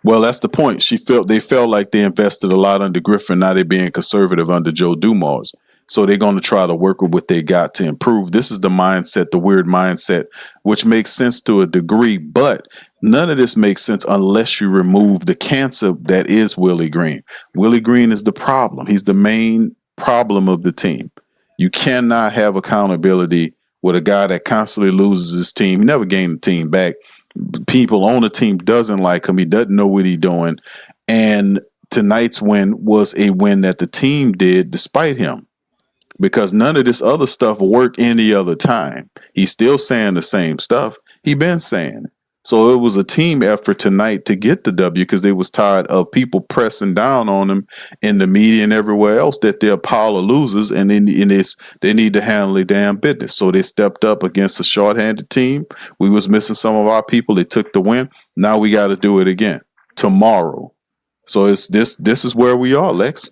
Well, that's the point. They felt like they invested a lot under Griffin. Now they're being conservative under Joe Dumars. So they're going to try to work with what they got to improve. This is the mindset, the weird mindset, which makes sense to a degree, but none of this makes sense unless you remove the cancer that is Willie Green. Willie Green is the problem. He's the main problem of the team. You cannot have accountability with a guy that constantly loses his team. He never gained the team back. People on the team doesn't like him. He doesn't know what he's doing. And tonight's win was a win that the team did despite him. Because none of this other stuff worked any other time. He's still saying the same stuff. He been saying it. So it was a team effort tonight to get the W because they was tired of people pressing down on them in the media and everywhere else that they're a pile of losers and they need to handle their damn business. So they stepped up against a shorthanded team. We was missing some of our people. They took the win. Now we got to do it again tomorrow. So it's this is where we are, Lex.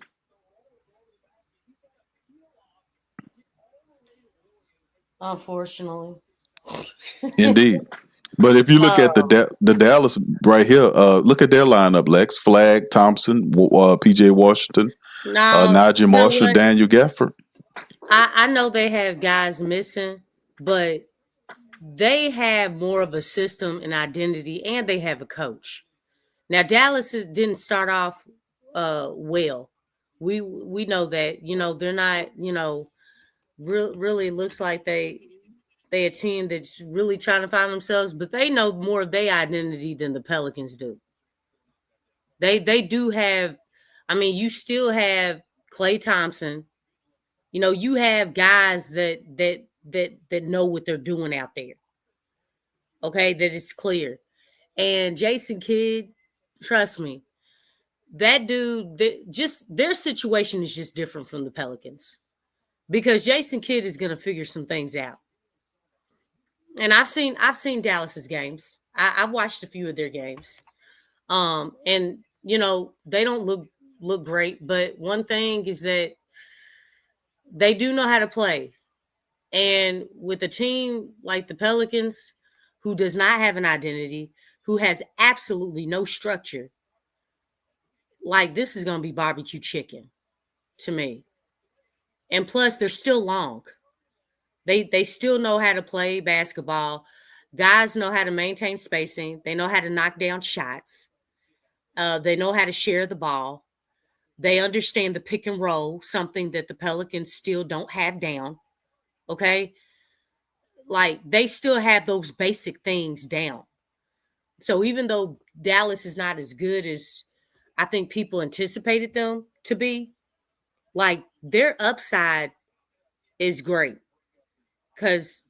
Unfortunately.
Indeed. But if you look at the Dallas right here, look at their lineup, Lex. Flagg, Thompson, P.J. Washington, Najee Marshall, Daniel Gafford.
I know they have guys missing, but they have more of a system and identity, and they have a coach. Now, Dallas didn't start off well. We know that, they're not, really looks like they a team that's really trying to find themselves, but they know more of their identity than the Pelicans do. They do have, you still have Klay Thompson. You have guys that know what they're doing out there. Okay, that is clear. And Jason Kidd, trust me, that dude, their situation is just different from the Pelicans. Because Jason Kidd is going to figure some things out. And I've seen Dallas's games. I've watched a few of their games. And they don't look great, but one thing is that they do know how to play. And with a team like the Pelicans, who does not have an identity, who has absolutely no structure, like this is going to be barbecue chicken to me. And plus, they're still long. They still know how to play basketball. Guys know how to maintain spacing. They know how to knock down shots. They know how to share the ball. They understand the pick and roll, something that the Pelicans still don't have down. Okay? Like, they still have those basic things down. So even though Dallas is not as good as I think people anticipated them to be, like, their upside is great. Because,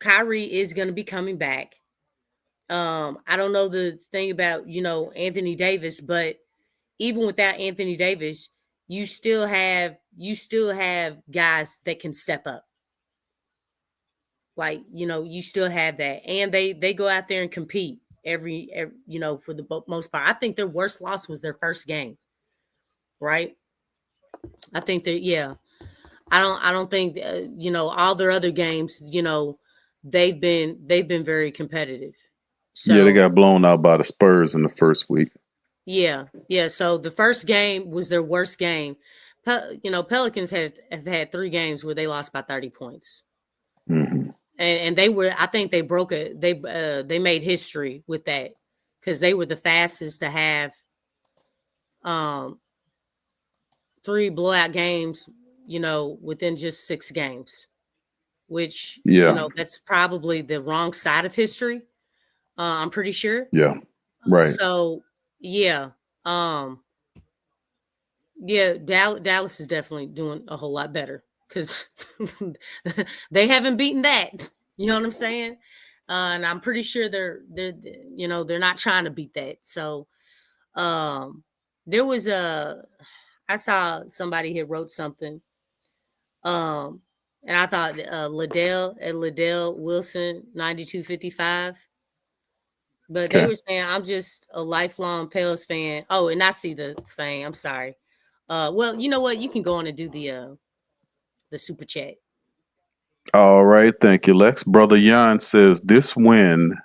Kyrie is going to be coming back. I don't know the thing about, Anthony Davis, but even without Anthony Davis, you still have guys that can step up. Like, you still have that. And they go out there and compete every for the most part. I think their worst loss was their first game. Right? I think that, yeah. I don't think all their other games, they've been very competitive. So
Yeah, they got blown out by the Spurs in the first week.
yeah. So the first game was their worst game. Pelicans have had 3 games where they lost by 30 points, and they were. I think they broke it. They made history with that because they were the fastest to have 3 blowout games. Within just 6 games, which, that's probably the wrong side of history. I'm pretty sure.
Yeah. Right.
So, yeah. Dallas is definitely doing a whole lot better because they haven't beaten that. You know what I'm saying? And I'm pretty sure they're not trying to beat that. So, there was I saw somebody here wrote something. And I thought Liddell Wilson 9255. But they were saying I'm just a lifelong Pels fan. Oh, and I see the thing. I'm sorry. Well, you know what? You can go on and do the super chat.
All right, thank you, Lex. Brother Jan says this win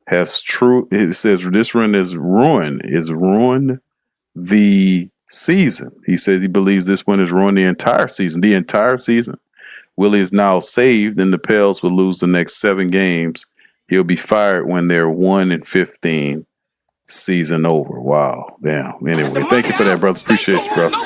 has true. It says this win is ruined the season. He says he believes this win has ruined the entire season. The entire season. Willie is now saved, and the Pels will lose the next 7 games. He'll be fired when they're 1-15, season over. Wow, damn. Anyway, thank you for that, brother. Appreciate you, brother.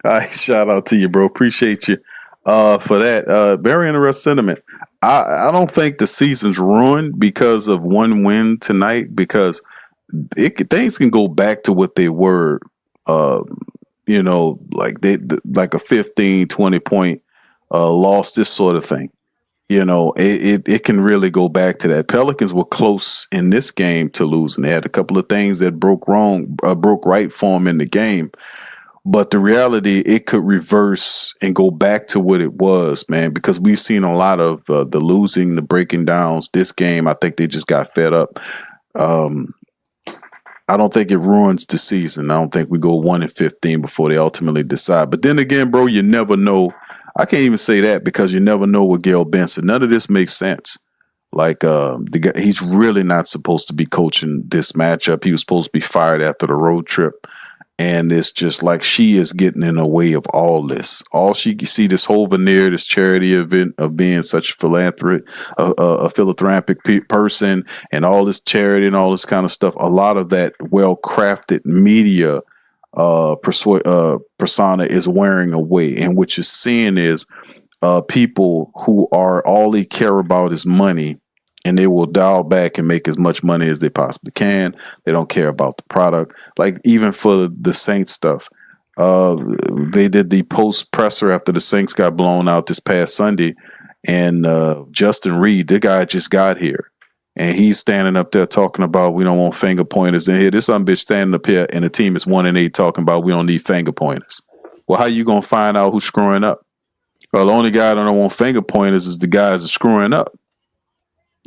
All right, shout out to you, bro. Appreciate you for that. Very interesting sentiment. I don't think the season's ruined because of one win tonight, because things can go back to what they were, like a 15, 20 point loss, this sort of thing. It can really go back to that. Pelicans were close in this game to losing. They had a couple of things that broke right for them in the game. But the reality, it could reverse and go back to what it was, man, because we've seen a lot of the losing, the breaking downs. This game, I think they just got fed up. I don't think it ruins the season. I don't think we go 1-15 before they ultimately decide. But then again, bro, you never know. I can't even say that because you never know with Gail Benson. None of this makes sense. Like the guy, he's really not supposed to be coaching this matchup. He was supposed to be fired after the road trip. And it's just like she is getting in the way of all this. All she can see, this whole veneer, this charity event of being such a philanthropic person, and all this charity and all this kind of stuff. A lot of that well-crafted media persona is wearing away. And what you're seeing is people who are all they care about is money. And they will dial back and make as much money as they possibly can. They don't care about the product. Like even for the Saints stuff, they did the post presser after the Saints got blown out this past Sunday. And Justin Reed, the guy just got here. And he's standing up there talking about we don't want finger pointers in here. This some bitch standing up here and the team is 1-8 talking about we don't need finger pointers. Well, how you going to find out who's screwing up? Well, the only guy that don't want finger pointers is the guys that are screwing up.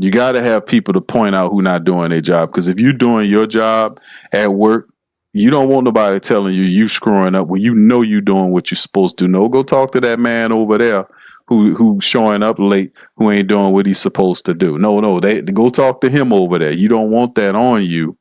You got to have people to point out who not doing their job. Because if you're doing your job at work You don't want nobody telling you screwing up when you know you doing what you're supposed to. No, go talk to that man over there who's showing up late, who ain't doing what he's supposed to do. No, they go talk to him over there. You don't want that on you.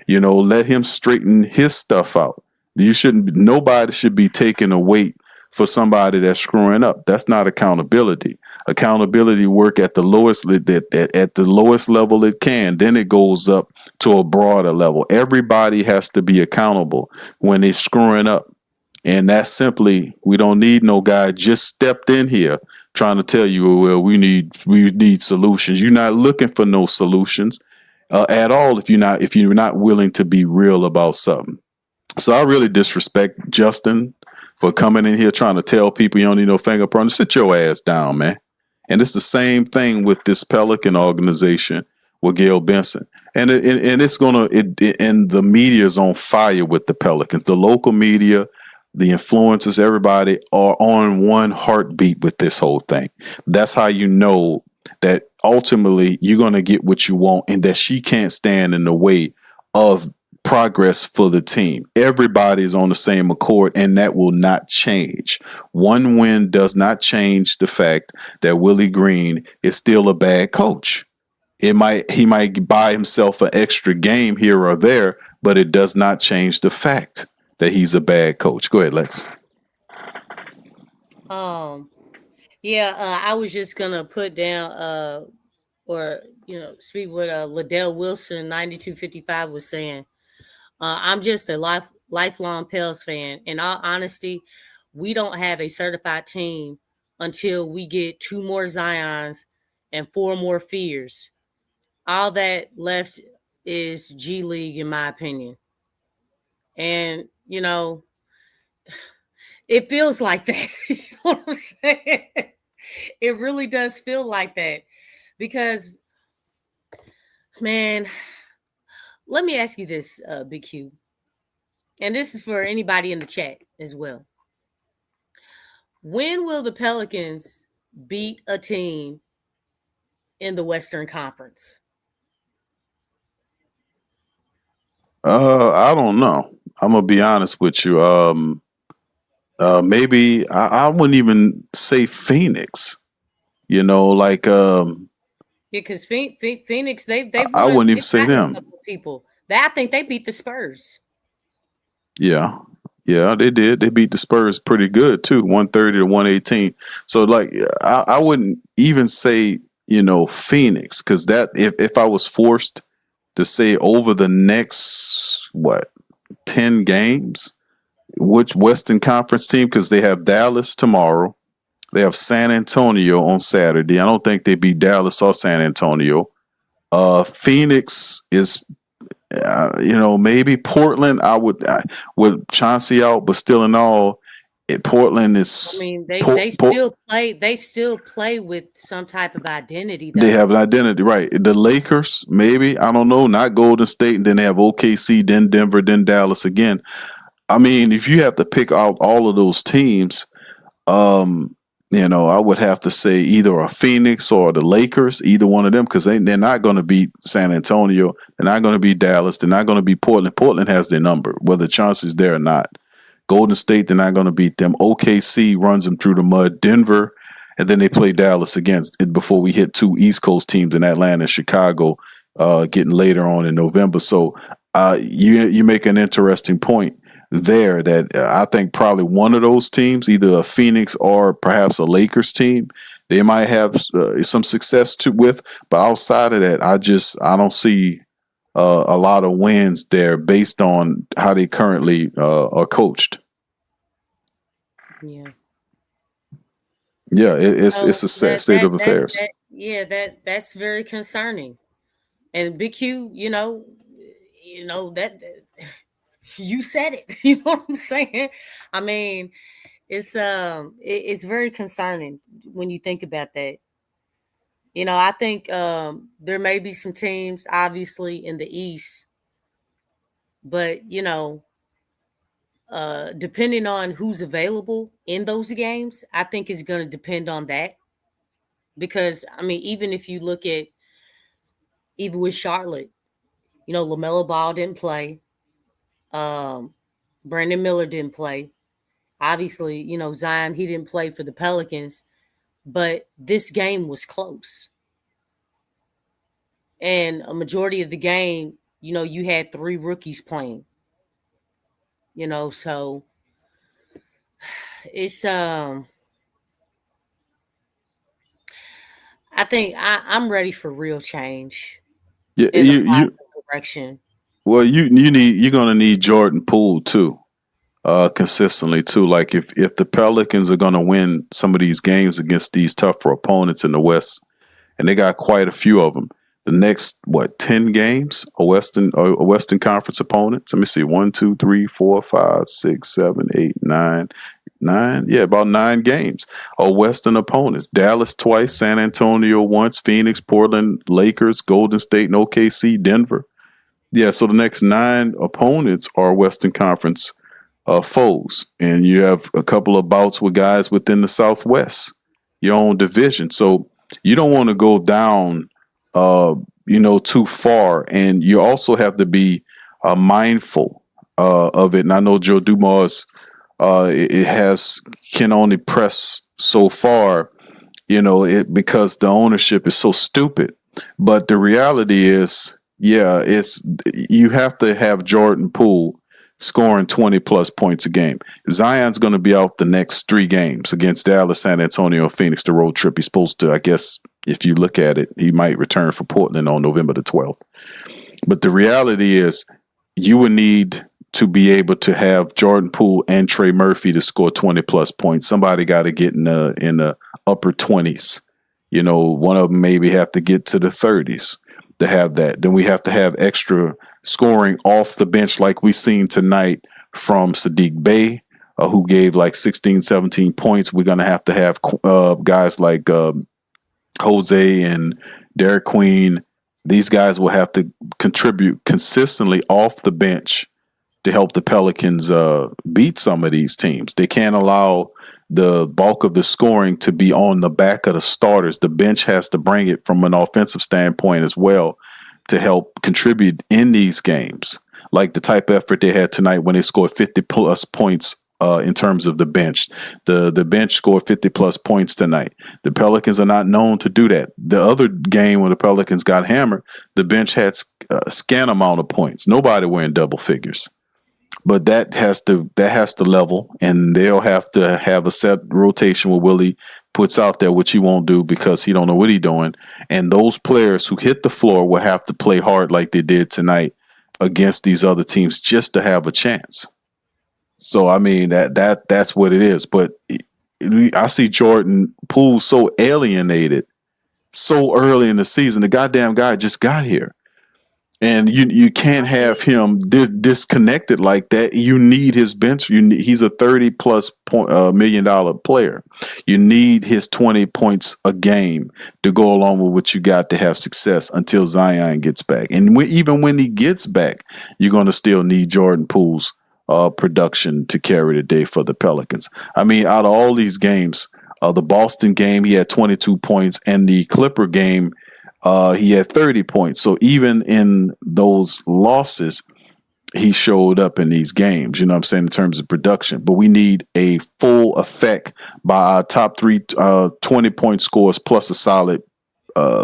Let him straighten his stuff out. Nobody should be taking a weight for somebody that's screwing up. That's not accountability. Accountability work at the lowest at the lowest level it can. Then it goes up to a broader level. Everybody has to be accountable when they're screwing up. And that's simply, we don't need no guy just stepped in here trying to tell you, well, we need solutions. You're not looking for no solutions at all if you're not willing to be real about something. So I really disrespect Justin for coming in here trying to tell people you don't need no fingerprint. Sit your ass down, man. And it's the same thing with this Pelican organization with Gail Benson. And the media is on fire with the Pelicans. The local media, the influencers, everybody are on one heartbeat with this whole thing. That's how you know that ultimately you're going to get what you want and that she can't stand in the way of progress for the team. Everybody's on the same accord, and that will not change. One win does not change the fact that Willie Green is still a bad coach. He might buy himself an extra game here or there, but it does not change the fact that he's a bad coach. Go ahead, Lex.
I was just gonna put down speak what Liddell Wilson 9255 was saying. I'm just a lifelong Pels fan. In all honesty, we don't have a certified team until we get 2 more Zions and 4 more Fears. All that left is G League, in my opinion. And, it feels like that. You know what I'm saying? It really does feel like that. Because, man, let me ask you this, Big Q. And this is for anybody in the chat as well. When will the Pelicans beat a team in the Western Conference?
I don't know. I'm gonna be honest with you. Maybe I wouldn't even say Phoenix.
Because Phoenix, they've
I
won.
wouldn't even say them.
People, I think they beat the Spurs.
Yeah, they did. They beat the Spurs pretty good too, 130 to 118. So I wouldn't even say Phoenix, because that if I was forced to say over the next 10 games, which Western Conference team, because they have Dallas tomorrow, they have San Antonio on Saturday. I don't think they beat Dallas or San Antonio. Phoenix is. Maybe Portland. I would with Chauncey out, but still in all, Portland is.
I mean, they still play. They still play with some type of identity. Though.
They have an identity, right? The Lakers, maybe, I don't know. Not Golden State, and then they have OKC, then Denver, then Dallas again. I mean, if you have to pick out all of those teams, I would have to say either a Phoenix or the Lakers, either one of them, because they're not going to beat San Antonio. They're not going to beat Dallas. They're not going to beat Portland. Portland has their number, whether Chauncey's there or not. Golden State, they're not going to beat them. OKC runs them through the mud. Denver, and then they play Dallas again before we hit 2 East Coast teams in Atlanta and Chicago getting later on in November. So you make an interesting point there that I think probably one of those teams, either a Phoenix or perhaps a Lakers team, they might have some success with. But outside of that, I don't see a lot of wins there based on how they currently are coached. Yeah, it's a sad state of affairs.
That's very concerning. And Big Q, that you said it. You know what I'm saying? I mean, it's very concerning when you think about that. I think there may be some teams, obviously, in the East, but depending on who's available in those games, I think it's going to depend on that. Because I mean, even if you look at even with Charlotte, LaMelo Ball didn't play. Brandon Miller didn't play. Obviously, Zion, he didn't play for the Pelicans, but this game was close. And a majority of the game, you had 3 rookies playing. So it's I think I'm ready for real change
Yeah,
in a positive direction.
well, you're gonna need Jordan Poole too, consistently too. Like if the Pelicans are gonna win some of these games against these tougher opponents in the West, and they got quite a few of them. The next 10 games a Western Conference opponents. Let me see, 1, 2, 3, 4, 5, 6, 7, 8, 9, 9. Yeah, about 9 games. Are Western opponents. Dallas twice, San Antonio once, Phoenix, Portland, Lakers, Golden State, and OKC, Denver. Yeah, so the next 9 opponents are Western Conference foes, and you have a couple of bouts with guys within the Southwest, your own division. So you don't want to go down, too far, and you also have to be mindful of it. And I know Joe Dumas, can only press so far, because the ownership is so stupid. But the reality is, yeah, you have to have Jordan Poole scoring 20 plus points a game. Zion's going to be out the next 3 games against Dallas, San Antonio, Phoenix, the road trip. He's supposed to, I guess, if you look at it, he might return for Portland on November the 12th. But the reality is you would need to be able to have Jordan Poole and Trey Murphy to score 20 plus points. Somebody got to get in the upper 20s. One of them maybe have to get to the 30s to have that. Then we have to have extra scoring off the bench like we seen tonight from Sadiq Bey, who gave like 16, 17 points. We're going to have guys like Jose and Derek Queen. These guys will have to contribute consistently off the bench to help the Pelicans beat some of these teams. They can't allow the bulk of the scoring to be on the back of the starters. The bench has to bring it from an offensive standpoint as well to help contribute in these games, like the type of effort they had tonight when they scored 50 plus points in terms of the bench. The bench scored 50 plus points tonight. The Pelicans are not known to do that. The other game when the Pelicans got hammered, the bench had a scant amount of points. Nobody were in double figures. But that has to level, and they'll have to have a set rotation where Willie puts out there, which he won't do because he don't know what he's doing. And those players who hit the floor will have to play hard like they did tonight against these other teams just to have a chance. So I mean that's what it is. But I see Jordan Poole so alienated so early in the season. The goddamn guy just got here. And you can't have him disconnected like that. You need his bench. He's a $30+ million player. You need his 20 points a game to go along with what you got to have success until Zion gets back. And even when he gets back, you're going to still need Jordan Poole's production to carry the day for the Pelicans. I mean, out of all these games, the Boston game, he had 22 points, and the Clipper game, he had 30 points. So even in those losses, he showed up in these games, you know what I'm saying, in terms of production. But we need a full effect by our top 3 20-point scores plus a solid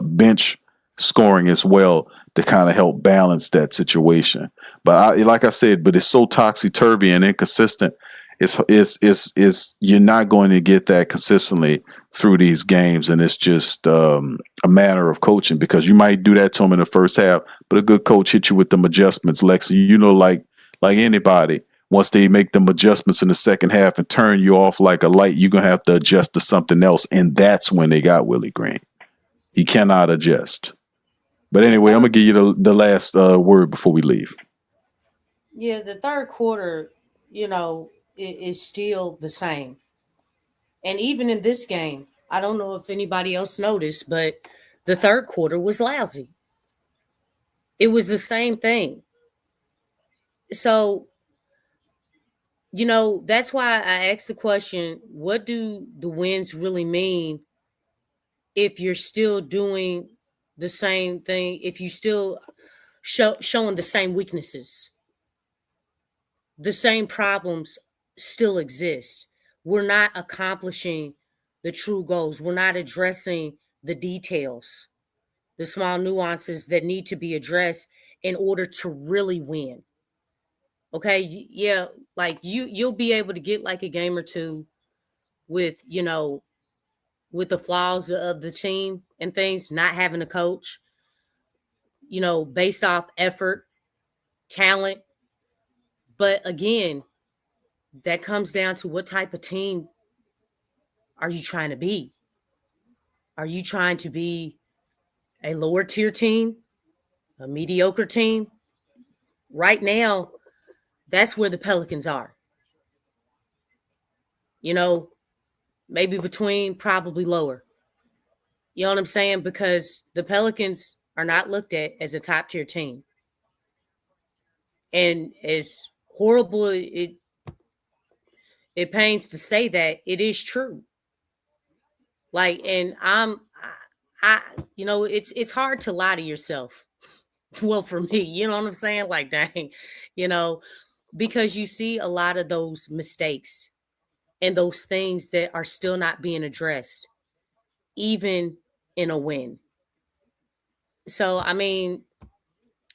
bench scoring as well to kind of help balance that situation. But like I said, but it's so topsy-turvy and inconsistent. It's you're not going to get that consistently through these games, and it's just a matter of coaching, because you might do that to them in the first half, but a good coach hits you with them adjustments, Lexxah. Like anybody, once they make them adjustments in the second half and turn you off like a light, you're gonna have to adjust to something else, and that's when they got Willie Green. He cannot adjust. But anyway, I'm gonna give you the last word before we leave.
Yeah, the third quarter, is still the same. And even in this game, I don't know if anybody else noticed, but the third quarter was lousy. It was the same thing. So, that's why I asked the question, what do the wins really mean if you're still doing the same thing, if you still showing the same weaknesses? the same problems still exist. We're not accomplishing the true goals. We're not addressing the details, the small nuances that need to be addressed in order to really win. Okay, yeah, like you'll be able to get like a game or two with, with the flaws of the team and things, not having a coach, based off effort, talent. But again, that comes down to what type of team are you trying to be? Are you trying to be a lower tier team, a mediocre team? Right now, that's where the Pelicans are. Maybe between, probably lower. You know what I'm saying? Because the Pelicans are not looked at as a top tier team. And as horrible it pains to say that, it is true. Like, and it's hard to lie to yourself. Well, for me, you know what I'm saying? Like, dang, because you see a lot of those mistakes and those things that are still not being addressed, even in a win. So, I mean,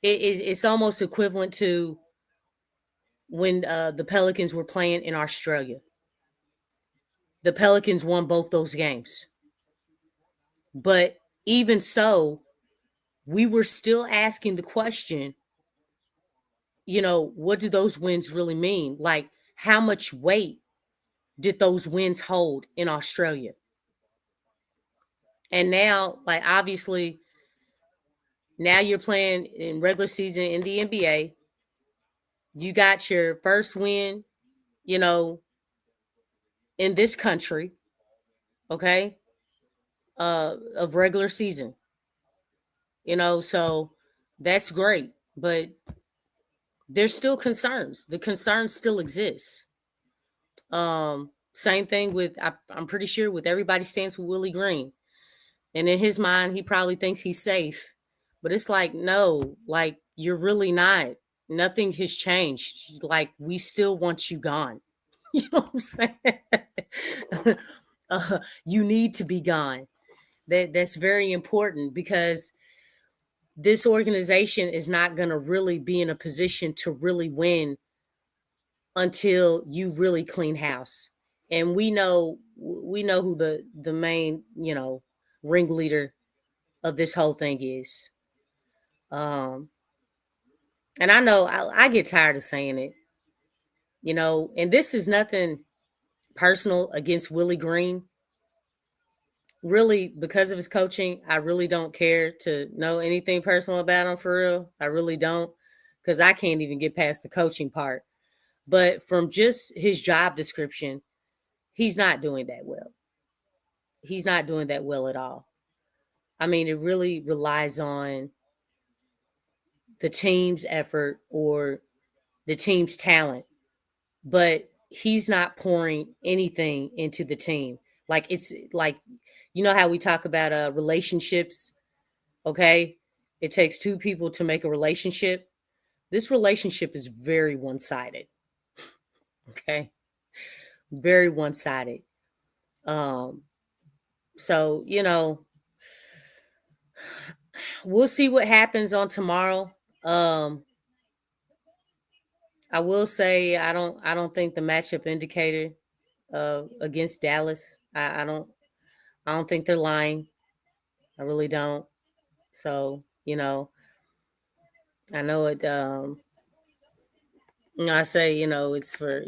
it's almost equivalent to when the Pelicans were playing in Australia. The Pelicans won both those games. But even so, we were still asking the question, what do those wins really mean? Like, how much weight did those wins hold in Australia? And now, like, obviously, now you're playing in regular season in the NBA. You got your first win, in this country, okay, of regular season. So that's great. But there's still concerns. The concerns still exist. Same thing with, I'm pretty sure, with everybody stands with Willie Green. And in his mind, he probably thinks he's safe. But it's like, no, like, you're really not. Nothing has changed. Like, we still want you gone. You know what I'm saying? You need to be gone. That's very important, because this organization is not going to really be in a position to really win until you really clean house. And we know who the main, ringleader of this whole thing is. And I know I get tired of saying it, and this is nothing personal against Willie Green. Really, because of his coaching, I really don't care to know anything personal about him, for real. I really don't, because I can't even get past the coaching part. But from just his job description, he's not doing that well. He's not doing that well at all. I mean, it really relies on the team's effort or the team's talent, but he's not pouring anything into the team. Like, it's like, how we talk about relationships, okay? It takes two people to make a relationship. This relationship is very one-sided, okay? Very one-sided. So, we'll see what happens on tomorrow. I will say I don't think the matchup indicator against Dallas. I don't think they're lying. I really don't. So, I know it I say, it's for,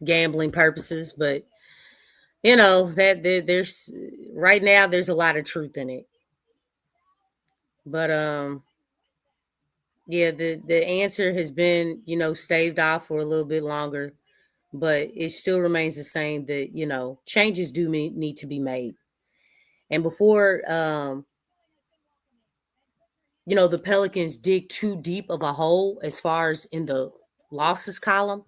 gambling purposes, but that there's right now there's a lot of truth in it. But yeah, the answer has been, staved off for a little bit longer, but it still remains the same that, changes do need to be made. And before, the Pelicans dig too deep of a hole as far as in the losses column,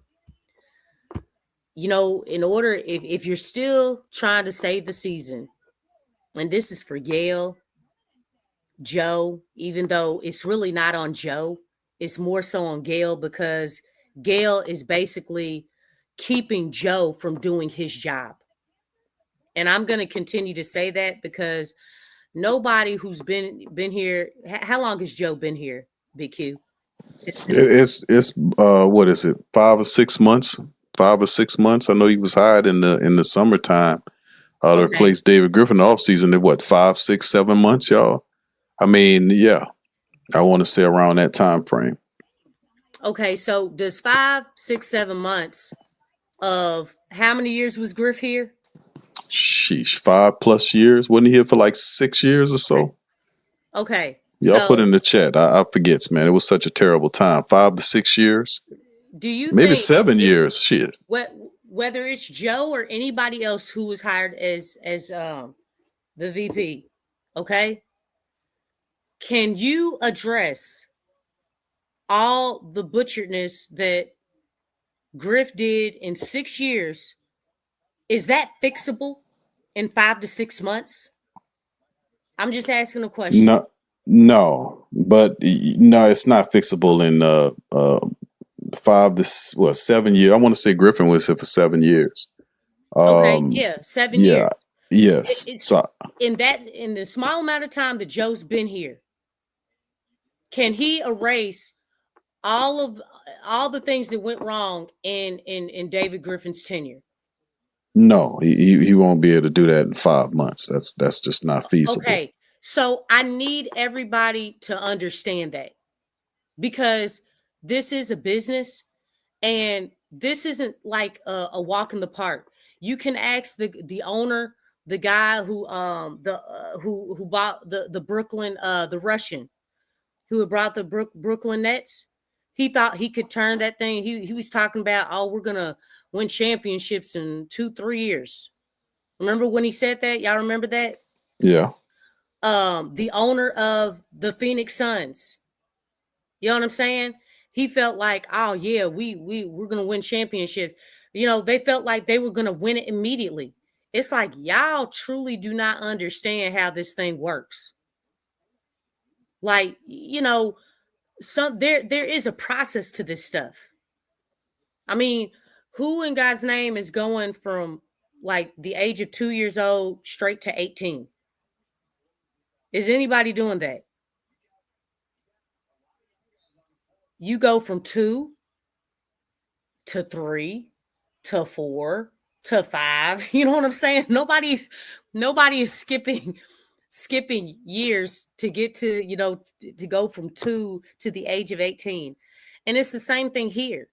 in order, if you're still trying to save the season, and this is for Yale, Joe, even though it's really not on Joe, it's more so on Gale, because Gail is basically keeping Joe from doing his job. And I'm going to continue to say that because nobody who's been here, how long has Joe been here, BQ?
It's what is it? 5 or 6 months? 5 or 6 months. I know he was hired in the summertime to
Okay.
replace David Griffin in the offseason. In what, 5, 6, 7 months, y'all? I mean, yeah. I want to say around that time frame.
Okay, so does 5, 6, 7 months of how many years was Griff here?
Sheesh, 5+ years. Wasn't he here for like 6 years or so?
Okay.
Y'all
So
put in the chat. I forget, man. It was such a terrible time. 5 to 6 years,
do you
maybe
think
7 years. Shit.
whether it's Joe or anybody else who was hired as the VP, okay? Can you address all the butcheredness that Griff did in 6 years? Is that fixable in 5 to 6 months? I'm just asking a question.
No, but no, it's not fixable in 5 to 7 years. I want to say Griffin was here for 7 years.
Okay, yeah, 7
Yeah,
years.
yes.
It's
So
in the small amount of time that Joe's been here. Can he erase all the things that went wrong in David Griffin's tenure?
no, he won't be able to do that in 5 months. That's just not feasible.
Okay, so I need everybody to understand that because this is a business and this isn't like a walk in the park. You can ask the owner, the guy who who bought the Brooklyn the Russian who had brought the Brooklyn Nets. He thought he could turn that thing. He was talking about, oh, we're gonna win championships in 2-3 years. Remember when he said that? Y'all remember that?
Yeah.
The owner of the Phoenix Suns. You know what I'm saying? He felt like, oh yeah, we're gonna win championships. You know, they felt like they were gonna win it immediately. It's like y'all truly do not understand how this thing works. Like, you know, there is a process to this stuff. I mean, who in God's name is going from like the age of 2 years old straight to 18? Is anybody doing that? You go from 2 to 3 to 4 to 5. You know what I'm saying? Nobody is skipping years to get to, you know, to go from 2 to the age of 18. And it's the same thing here.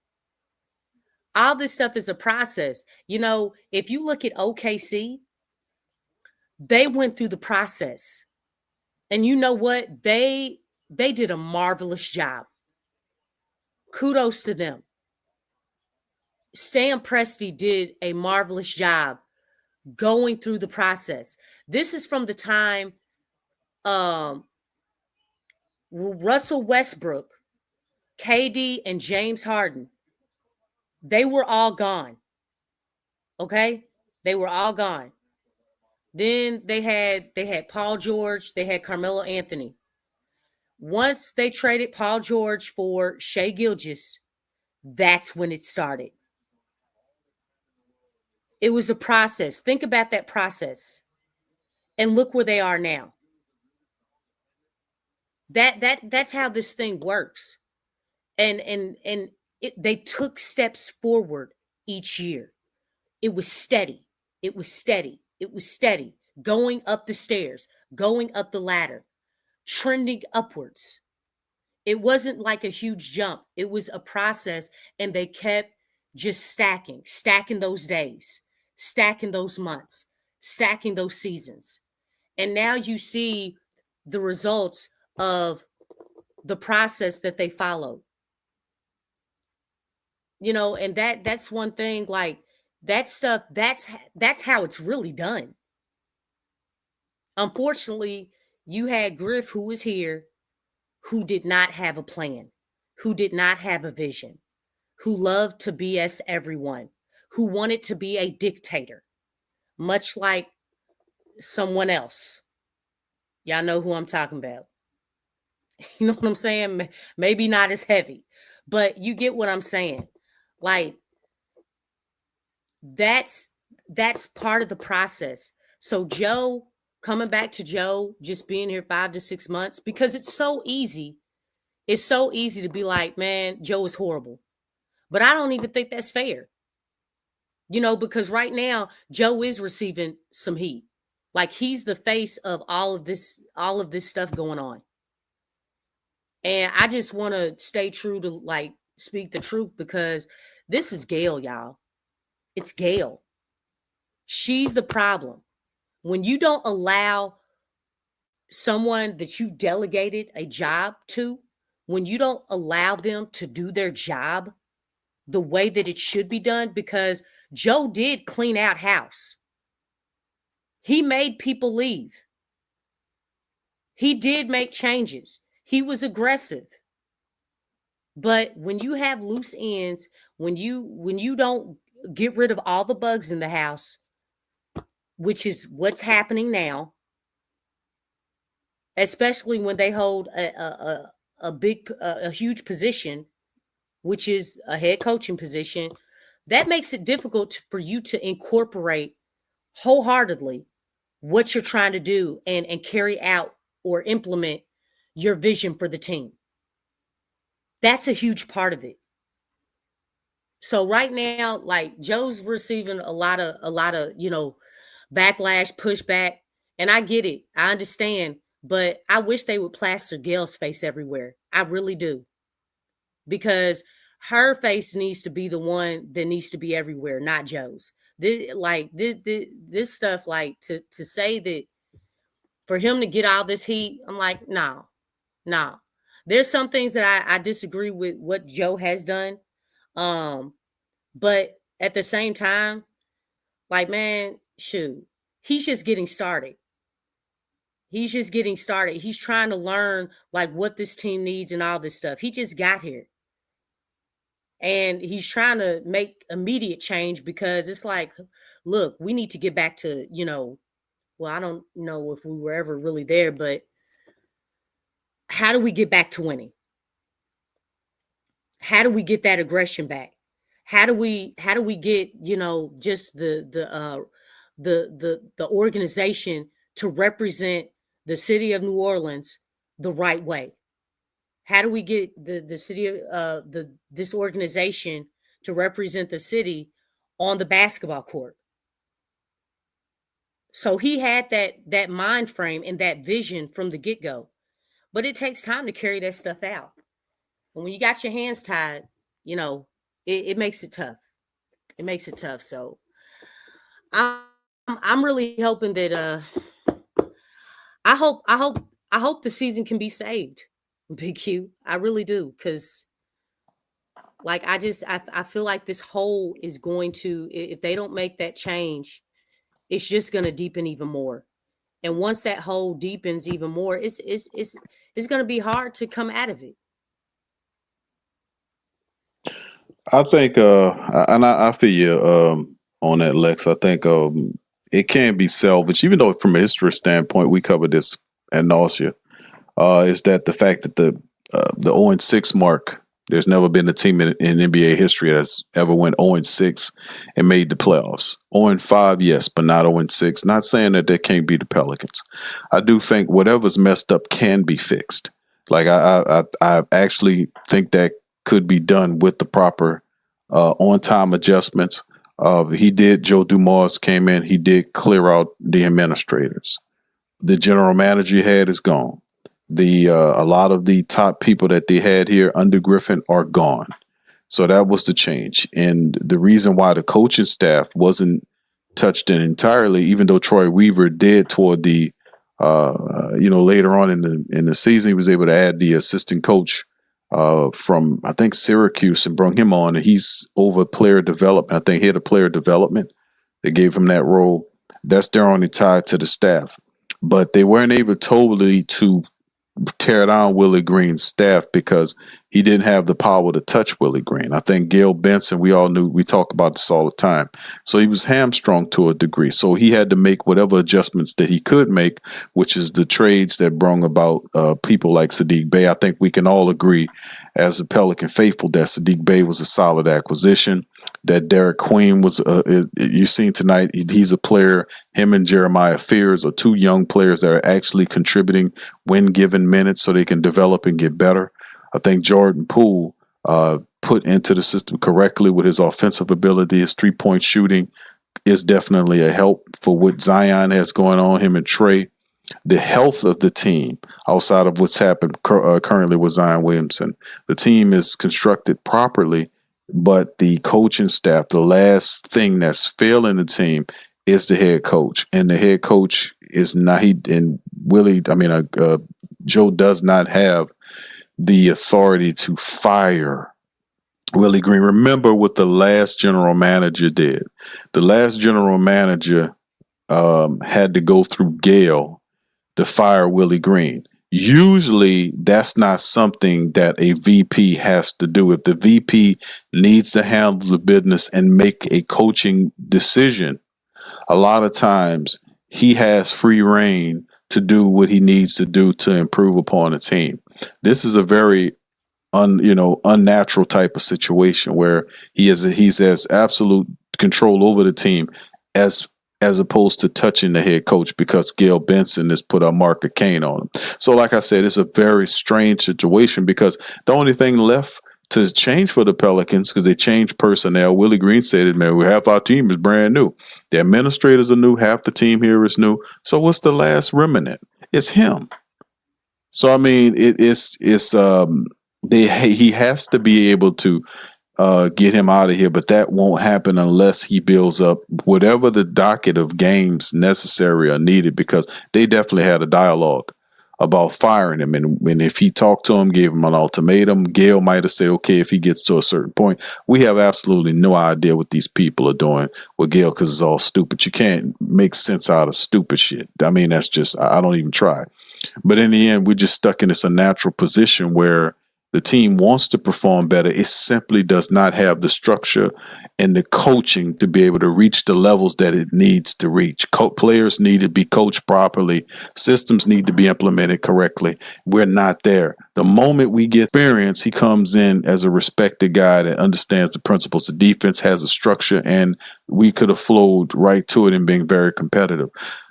All this stuff is a process. You know, if you look at OKC, they went through the process. And you know what? They did a marvelous job. Kudos to them. Sam Presti did a marvelous job going through the process. This is from the time Russell Westbrook, KD, and James Harden, they were all gone. Okay? They were all gone. Then they had Paul George, they had Carmelo Anthony. Once they traded Paul George for Shai Gilgeous, that's when it started. It was a process. Think about that process. And look where they are now. That's how this thing works. And they took steps forward each year. It was steady. It was steady. It was steady. Going up the stairs, going up the ladder, trending upwards. It wasn't like a huge jump. It was a process, and they kept just stacking those days, stacking those months, stacking those seasons. And now you see the results of the process that they followed. You know, and that's one thing, like that stuff, that's how it's really done. Unfortunately, you had Griff, who was here, who did not have a plan, who did not have a vision, who loved to BS everyone, who wanted to be a dictator, much like someone else. Y'all know who I'm talking about. You know what I'm saying? Maybe not as heavy, but you get what I'm saying. Like that's part of the process. So Joe, coming back to Joe, just being here 5 to 6 months, because it's so easy. It's so easy to be like, man, Joe is horrible. But I don't even think that's fair. Because right now Joe is receiving some heat. Like he's the face of all of this stuff going on. And I just want to stay true to like speak the truth, because this is Gail, y'all. It's Gail. She's the problem. When you don't allow someone that you delegated a job to, when you don't allow them to do their job the way that it should be done, because Joe did clean out house. He made people leave. He did make changes. He was aggressive. But when you have loose ends, when you don't get rid of all the bugs in the house, which is what's happening now, especially when they hold a huge position, which is a head coaching position, that makes it difficult for you to incorporate wholeheartedly what you're trying to do and carry out or implement your vision for the team. That's a huge part of it. So right now, like Joe's receiving a lot of, backlash, pushback, and I get it. I understand, but I wish they would plaster Gail's face everywhere. I really do. Because her face needs to be the one that needs to be everywhere, not Joe's. This stuff, like to say that for him to get all this heat, I'm like, no. There's some things that I disagree with what Joe has done. But at the same time, like, man, shoot, he's just getting started. He's trying to learn like what this team needs and all this stuff. He just got here. And he's trying to make immediate change, because it's like, look, we need to get back to, well, I don't know if we were ever really there, but how do we get back to winning? How do we get that aggression back? How do we get, just the organization to represent the city of New Orleans the right way? How do we get the city of this organization to represent the city on the basketball court? So he had that mind frame and that vision from the get-go. But it takes time to carry that stuff out. And when you got your hands tied, it makes it tough. It makes it tough. So I'm really hoping that I hope the season can be saved, Big Q. I really do, because like I feel like this hole is going to, if they don't make that change, it's just going to deepen even more. And once that hole deepens even more, it's going to be hard to come out of it.
I think, and I feel you on that, Lex. I think it can be salvaged, even though from a history standpoint, we covered this ad nauseam. Is that the fact that the 0-6 mark? There's never been a team in NBA history that's ever went 0-6 and made the playoffs. 0-5, yes, but not 0-6. Not saying that they can't be the Pelicans. I do think whatever's messed up can be fixed. Like I actually think that could be done with the proper on-time adjustments. Joe Dumars came in. He did clear out the administrators. The general manager you had is gone. A lot of the top people that they had here under Griffin are gone. So that was the change. And the reason why the coaching staff wasn't touched in entirely, even though Troy Weaver did toward the later on in the season, he was able to add the assistant coach from, I think, Syracuse, and bring him on, and he's over player development. I think he had a player development. They gave him that role. That's their only tie to the staff. But they weren't able totally to tear down Willie Green's staff because he didn't have the power to touch Willie Green. I think Gail Benson, we all knew, we talk about this all the time. So he was hamstrung to a degree. So he had to make whatever adjustments that he could make, which is the trades that brought about people like Sadiq Bey. I think we can all agree as a Pelican faithful that Sadiq Bey was a solid acquisition. That Derek Queen was, you've seen tonight, he's a player. Him and Jeremiah Fears are two young players that are actually contributing when given minutes so they can develop and get better. I think Jordan Poole put into the system correctly with his offensive ability, his three-point shooting is definitely a help for what Zion has going on, him and Trey. The health of the team outside of what's happened currently with Zion Williamson, the team is constructed properly. But the coaching staff, the last thing that's failing the team is the head coach. And the head coach is not, Joe does not have the authority to fire Willie Green. Remember what the last general manager did. The last general manager had to go through Gale to fire Willie Green. Usually that's not something that a VP has to do. If the VP needs to handle the business and make a coaching decision, a lot of times he has free reign to do what he needs to do to improve upon a team. This is a very unnatural type of situation where he has absolute control over the team as opposed to touching the head coach because Gail Benson has put a marker cane on him. So like I said, it's a very strange situation because the only thing left to change for the Pelicans, because they changed personnel. Willie Green said it, man, half our team is brand new. The administrators are new. Half the team here is new. So what's the last remnant? It's him. So, I mean, he has to be able to get him out of here, but that won't happen unless he builds up whatever the docket of games necessary or needed, because they definitely had a dialogue about firing him. And if he talked to him, gave him an ultimatum, Gail might have said, okay, if he gets to a certain point. We have absolutely no idea what these people are doing with Gail because it's all stupid. You can't make sense out of stupid shit. I mean, that's just, I don't even try. But in the end, we're just stuck in this unnatural position where the team wants to perform better. It simply does not have the structure and the coaching to be able to reach the levels that it needs to reach. Players need to be coached properly. Systems need to be implemented correctly. We're not there. The moment we get experience, he comes in as a respected guy that understands the principles. The defense has a structure, and we could have flowed right to it and been very competitive.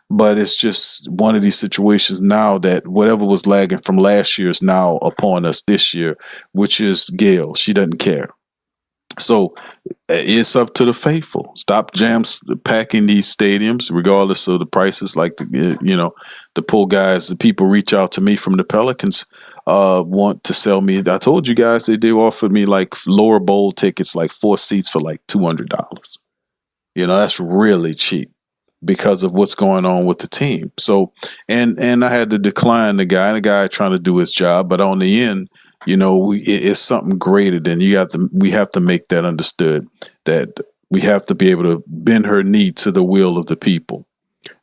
But it's just one of these situations now that whatever was lagging from last year is now upon us this year, which is Gail. She doesn't care. So it's up to the faithful. Stop packing these stadiums, regardless of the prices. Like, the pool guys, the people reach out to me from the Pelicans, want to sell me. I told you guys they offered me like lower bowl tickets, like 4 seats for like $200. That's really cheap because of what's going on with the team. So, and I had to decline the guy trying to do his job, but on the end, it's something greater than we have to make that understood, that we have to be able to bend her knee to the will of the people.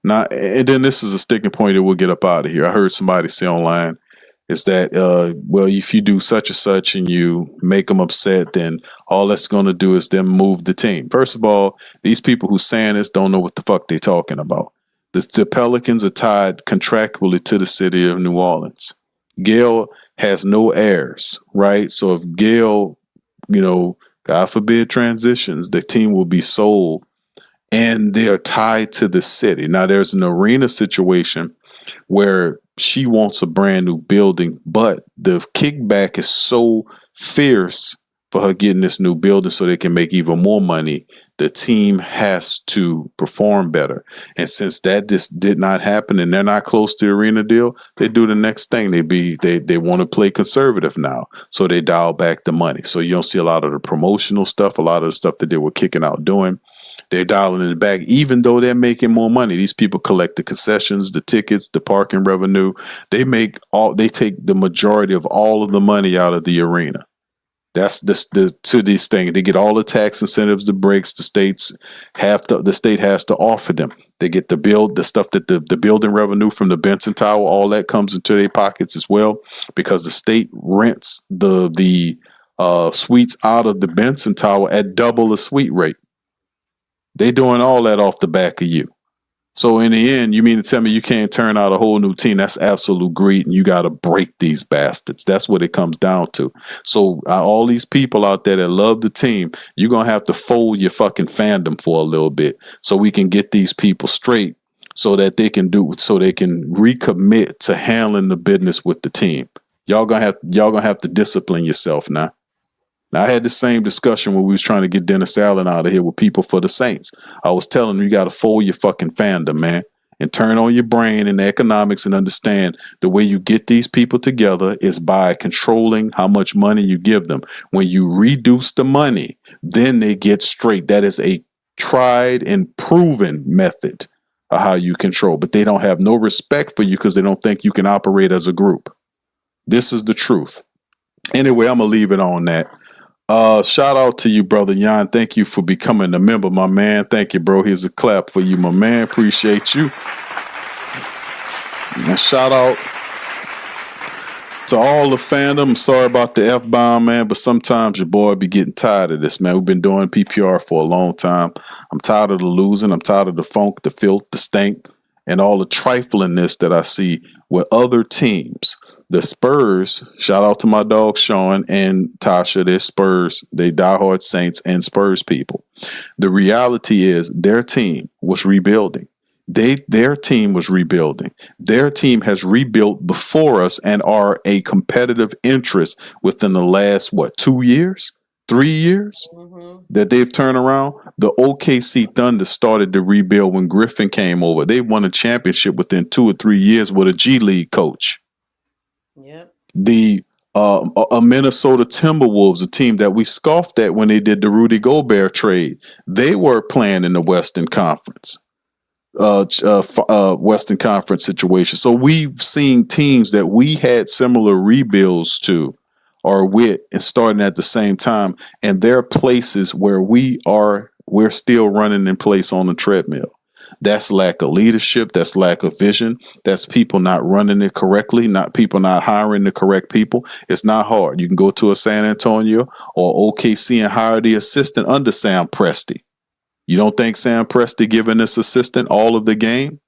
Now, and then this is a sticking point that we'll get up out of here. I heard somebody say online is that, if you do such and such and you make them upset, then all that's going to do is then move the team. First of all, these people who saying this don't know what the fuck they're talking about. The Pelicans are tied contractually to the city of New Orleans. Gail has no heirs, right? So if Gail, God forbid, transitions, the team will be sold and they are tied to the city. Now, there's an arena situation where she wants a brand new building, but the kickback is so fierce for her getting this new building so they can make even more money. The team has to perform better. And since that just did not happen and they're not close to the arena deal, they do the next thing. They want to play conservative now. So they dial back the money. So you don't see a lot of the promotional stuff, a lot of the stuff that they were kicking out doing. They're dialing it back, even though they're making more money. These people collect the concessions, the tickets, the parking revenue. They take the majority of all of the money out of the arena. That's to these things. They get all the tax incentives, the breaks. The state has to offer them. They get the stuff that the building revenue from the Benson Tower, all that comes into their pockets as well, because the state rents the suites out of the Benson Tower at double the suite rate. They doing all that off the back of you. So in the end, you mean to tell me you can't turn out a whole new team? That's absolute greed, and you got to break these bastards. That's what it comes down to. So all these people out there that love the team, you're going to have to fold your fucking fandom for a little bit so we can get these people straight so that they can recommit to handling the business with the team. Y'all gonna have to discipline yourself now. Now, I had the same discussion when we was trying to get Dennis Allen out of here with people for the Saints. I was telling them, you got to fold your fucking fandom, man, and turn on your brain and economics and understand the way you get these people together is by controlling how much money you give them. When you reduce the money, then they get straight. That is a tried and proven method of how you control, but they don't have no respect for you because they don't think you can operate as a group. This is the truth. Anyway, I'm going to leave it on that. Shout out to you, brother Jan. Thank you for becoming a member, my man. Thank you, bro. Here's a clap for you, my man. Appreciate you. And shout out to all the fandom. Sorry about the F-bomb, man, but sometimes your boy be getting tired of this, man. We've been doing PPR for a long time. I'm tired of the losing. I'm tired of the funk, the filth, the stink, and all the triflingness that I see with other teams. The Spurs, shout out to my dog Sean and Tasha, they're Spurs, they diehard Saints and Spurs people. The reality is their team was rebuilding. Their team was rebuilding. Their team has rebuilt before us and are a competitive interest within the last, 2 years? 3 years that they've turned around. The OKC Thunder started to rebuild when Griffin came over. They won a championship within 2 or 3 years with a G League coach.
Yep.
The Minnesota Timberwolves, a team that we scoffed at when they did the Rudy Gobert trade, they were playing in the Western Conference, Western Conference situation. So we've seen teams that we had similar rebuilds to or with and starting at the same time, and there are places where we're still running in place on the treadmill. That's lack of leadership. That's lack of vision. That's people not running it correctly, not people not hiring the correct people. It's not hard. You can go to a San Antonio or OKC and hire the assistant under Sam Presti. You don't think Sam Presti giving this assistant all of the game?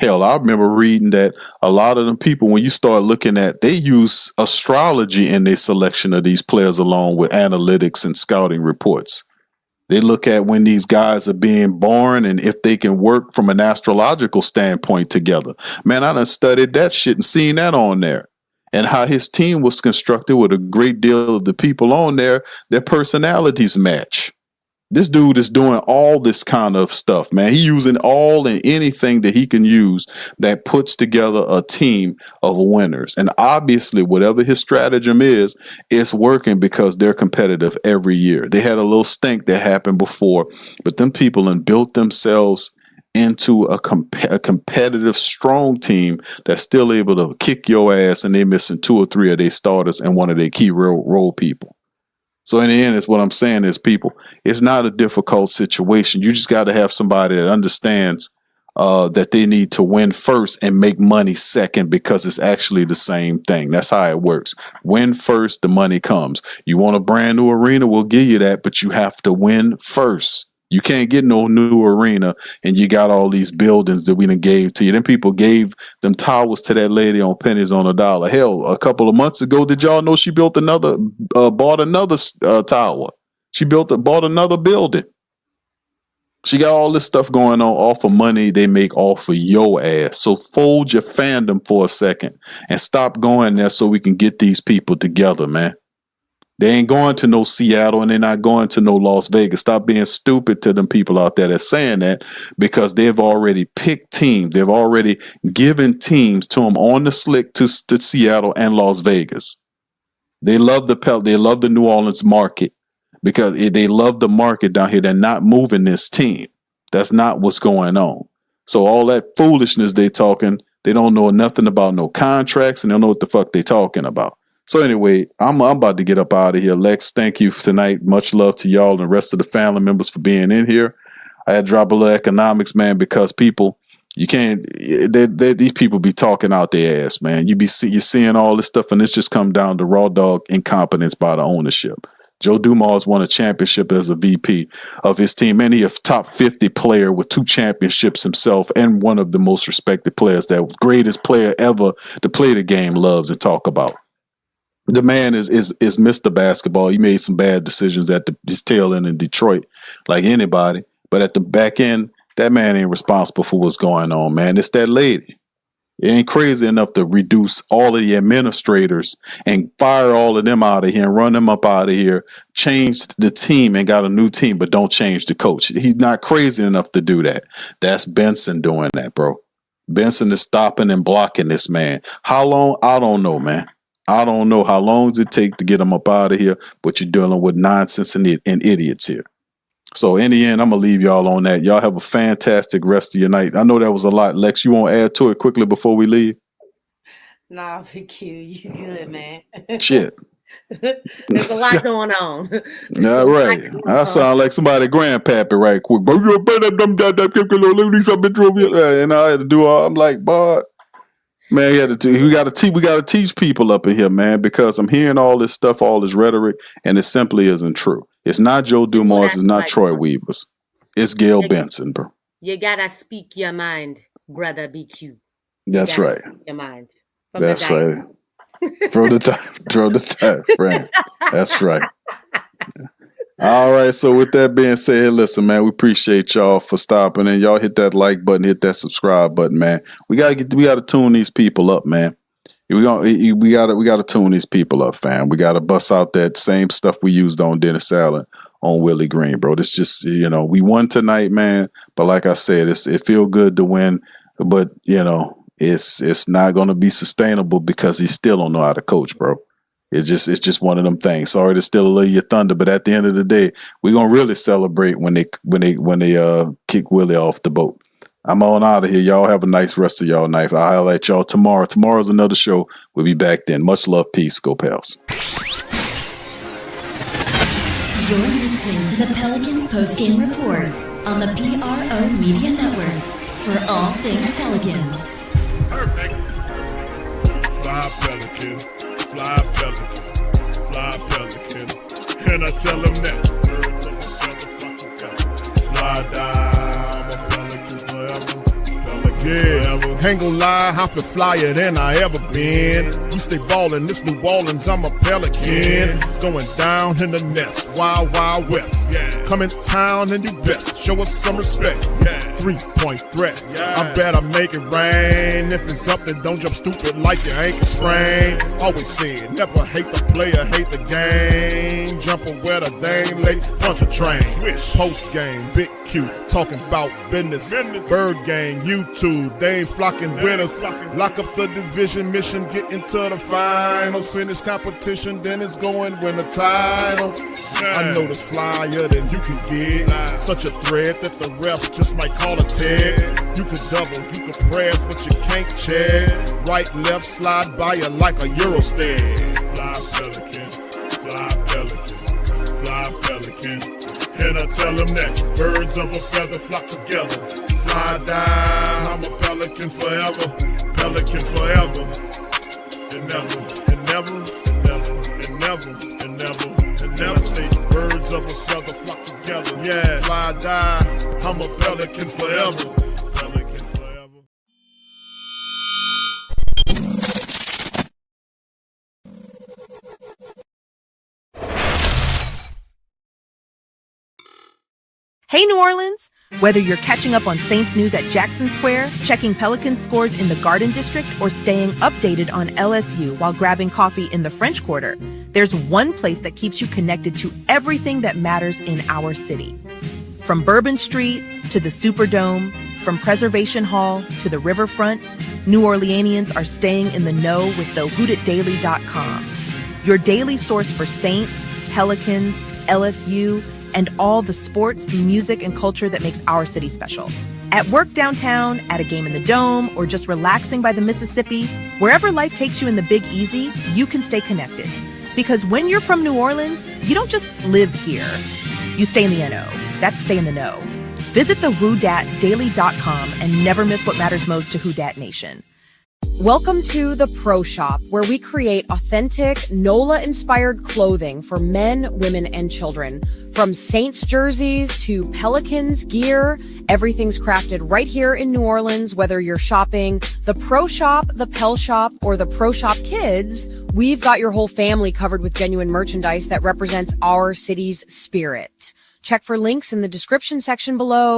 Hell, I remember reading that a lot of them people, when you start looking at, they use astrology in their selection of these players along with analytics and scouting reports. They look at when these guys are being born and if they can work from an astrological standpoint together. Man, I done studied that shit and seen that on there. And how his team was constructed with a great deal of the people on there, their personalities match. This dude is doing all this kind of stuff, man. He using all and anything that he can use that puts together a team of winners. And obviously, whatever his stratagem is, it's working because they're competitive every year. They had a little stink that happened before, but them people done built themselves into a competitive, strong team that's still able to kick your ass, and they're missing 2 or 3 of their starters and one of their key role people. So in the end, is what I'm saying is, people, it's not a difficult situation. You just got to have somebody that understands that they need to win first and make money second, because it's actually the same thing. That's how it works. Win first, the money comes. You want a brand new arena, we'll give you that, but you have to win first. You can't get no new arena and you got all these buildings that we done gave to you. Then people gave them towers to that lady on pennies on a dollar. Hell, a couple of months ago, did y'all know she bought another tower? She bought another building. She got all this stuff going on off of money they make off of your ass. So fold your fandom for a second and stop going there so we can get these people together, man. They ain't going to no Seattle and they're not going to no Las Vegas. Stop being stupid to them people out there that's saying that, because they've already picked teams. They've already given teams to them on the slick to Seattle and Las Vegas. They love they love the New Orleans market because they love the market down here. They're not moving this team. That's not what's going on. So all that foolishness they talking, they don't know nothing about no contracts and they don't know what the fuck they talking about. So anyway, I'm about to get up out of here. Lex, thank you for tonight. Much love to y'all and the rest of the family members for being in here. I had to drop a little economics, man, because people, You can't. These people be talking out their ass, man. You're seeing all this stuff, and it's just come down to raw dog incompetence by the ownership. Joe Dumars won a championship as a VP of his team, and he a top 50 player with 2 championships himself, and one of the most respected players, that greatest player ever to play the game, loves and talk about. The man is Mr. Basketball. He made some bad decisions at his tail end in Detroit, like anybody, but at the back end, that man ain't responsible for what's going on, man. It's that lady. It ain't crazy enough to reduce all of the administrators and fire all of them out of here and run them up out of here, change the team and got a new team, but don't change the coach. He's not crazy enough to do that. That's Benson doing that, bro. Benson is stopping and blocking this man. How long? I don't know, man. I don't know how long does it take to get him up out of here, but you're dealing with nonsense and idiots here. So in the end, I'm going to leave y'all on that. Y'all have a fantastic rest of your night. I know that was a lot. Lex, you want to add to it quickly before we leave?
Nah, PQ, you good, man.
Shit.
There's a lot going on.
Yeah, right. I sound like somebody grandpappy right quick. And I had to do all, I'm like, boy, man, we got to teach people up in here, man, because I'm hearing all this stuff, all this rhetoric, and it simply isn't true. It's not Joe Dumars. It's not Troy Weavers. It's Gail Benson, bro.
You gotta speak your mind, brother BQ.
That's right.
Your mind.
That's right. Throw the time, friend. That's right. All right. So with that being said, listen, man, we appreciate y'all for stopping in. Y'all hit that like button, hit that subscribe button, man. We gotta tune these people up, man. We gotta tune these people up, fam. We gotta bust out that same stuff we used on Dennis Allen on Willie Green, bro. This just, we won tonight, man. But like I said, it feel good to win, but it's not gonna be sustainable because he still don't know how to coach, bro. It's just one of them things. Sorry to steal a little of your thunder, but at the end of the day, we're gonna really celebrate when they kick Willie off the boat. I'm on out of here. Y'all have a nice rest of y'all night. I'll highlight y'all tomorrow. Tomorrow's another show. We'll be back then. Much love. Peace. Go Pels.
You're listening to the Pelicans postgame report on the PRO Media Network for all things Pelicans.
Perfect. Fly Pelican, fly Pelican, fly Pelican. And I tell them that. Fly down. Yeah, ain't gon' lie, I feel flyer than I ever been. We stay ballin', this New Orleans, I'm a Pelican. It's going down in the nest, wild, wild west. Come in town and you best, show us some respect. 3-point threat, I better make it rain. If it's up, then don't jump stupid like your ankle sprain. Always said, never hate the player, hate the game. Jumpin' where the dame late, punch a train. Post game, Big Q, talking about business. Bird gang, YouTube, they ain't flocking with us. Lock up the division mission, get into the finals. Finish competition, then it's going win the title. I know this flyer than you can get. Such a threat that the ref just might call a tag. You could double, you could press, but you can't check. Right, left, slide by you like a Eurostep. Fly Pelican, fly Pelican, fly Pelican. And I tell them that birds of a feather flock together. Fly down, I'm a Pelican forever, Pelican forever. And never, and never, and never, and never, and never, and never say birds of a feather flock together. Yeah, fly down, I'm a Pelican forever, Pelican forever.
Hey, New Orleans! Whether you're catching up on Saints news at Jackson Square, checking Pelicans scores in the Garden District, or staying updated on LSU while grabbing coffee in the French Quarter, there's one place that keeps you connected to everything that matters in our city. From Bourbon Street to the Superdome, from Preservation Hall to the Riverfront, New Orleanians are staying in the know with the WhoDatDaily.com. Your daily source for Saints, Pelicans, LSU, and all the sports, music, and culture that makes our city special. At work downtown, at a game in the Dome, or just relaxing by the Mississippi, wherever life takes you in the Big Easy, you can stay connected. Because when you're from New Orleans, you don't just live here. You stay in the NO. That's stay in the know. Visit the WhoDatDaily.com and never miss what matters most to Who Dat Nation. Welcome to the Pro Shop, where we create authentic NOLA-inspired clothing for men, women, and children. From Saints jerseys to Pelicans gear, everything's crafted right here in New Orleans. Whether you're shopping the Pro Shop, the Pels Shop, or the Pro Shop Kids, we've got your whole family covered with genuine merchandise that represents our city's spirit. Check for links in the description section below.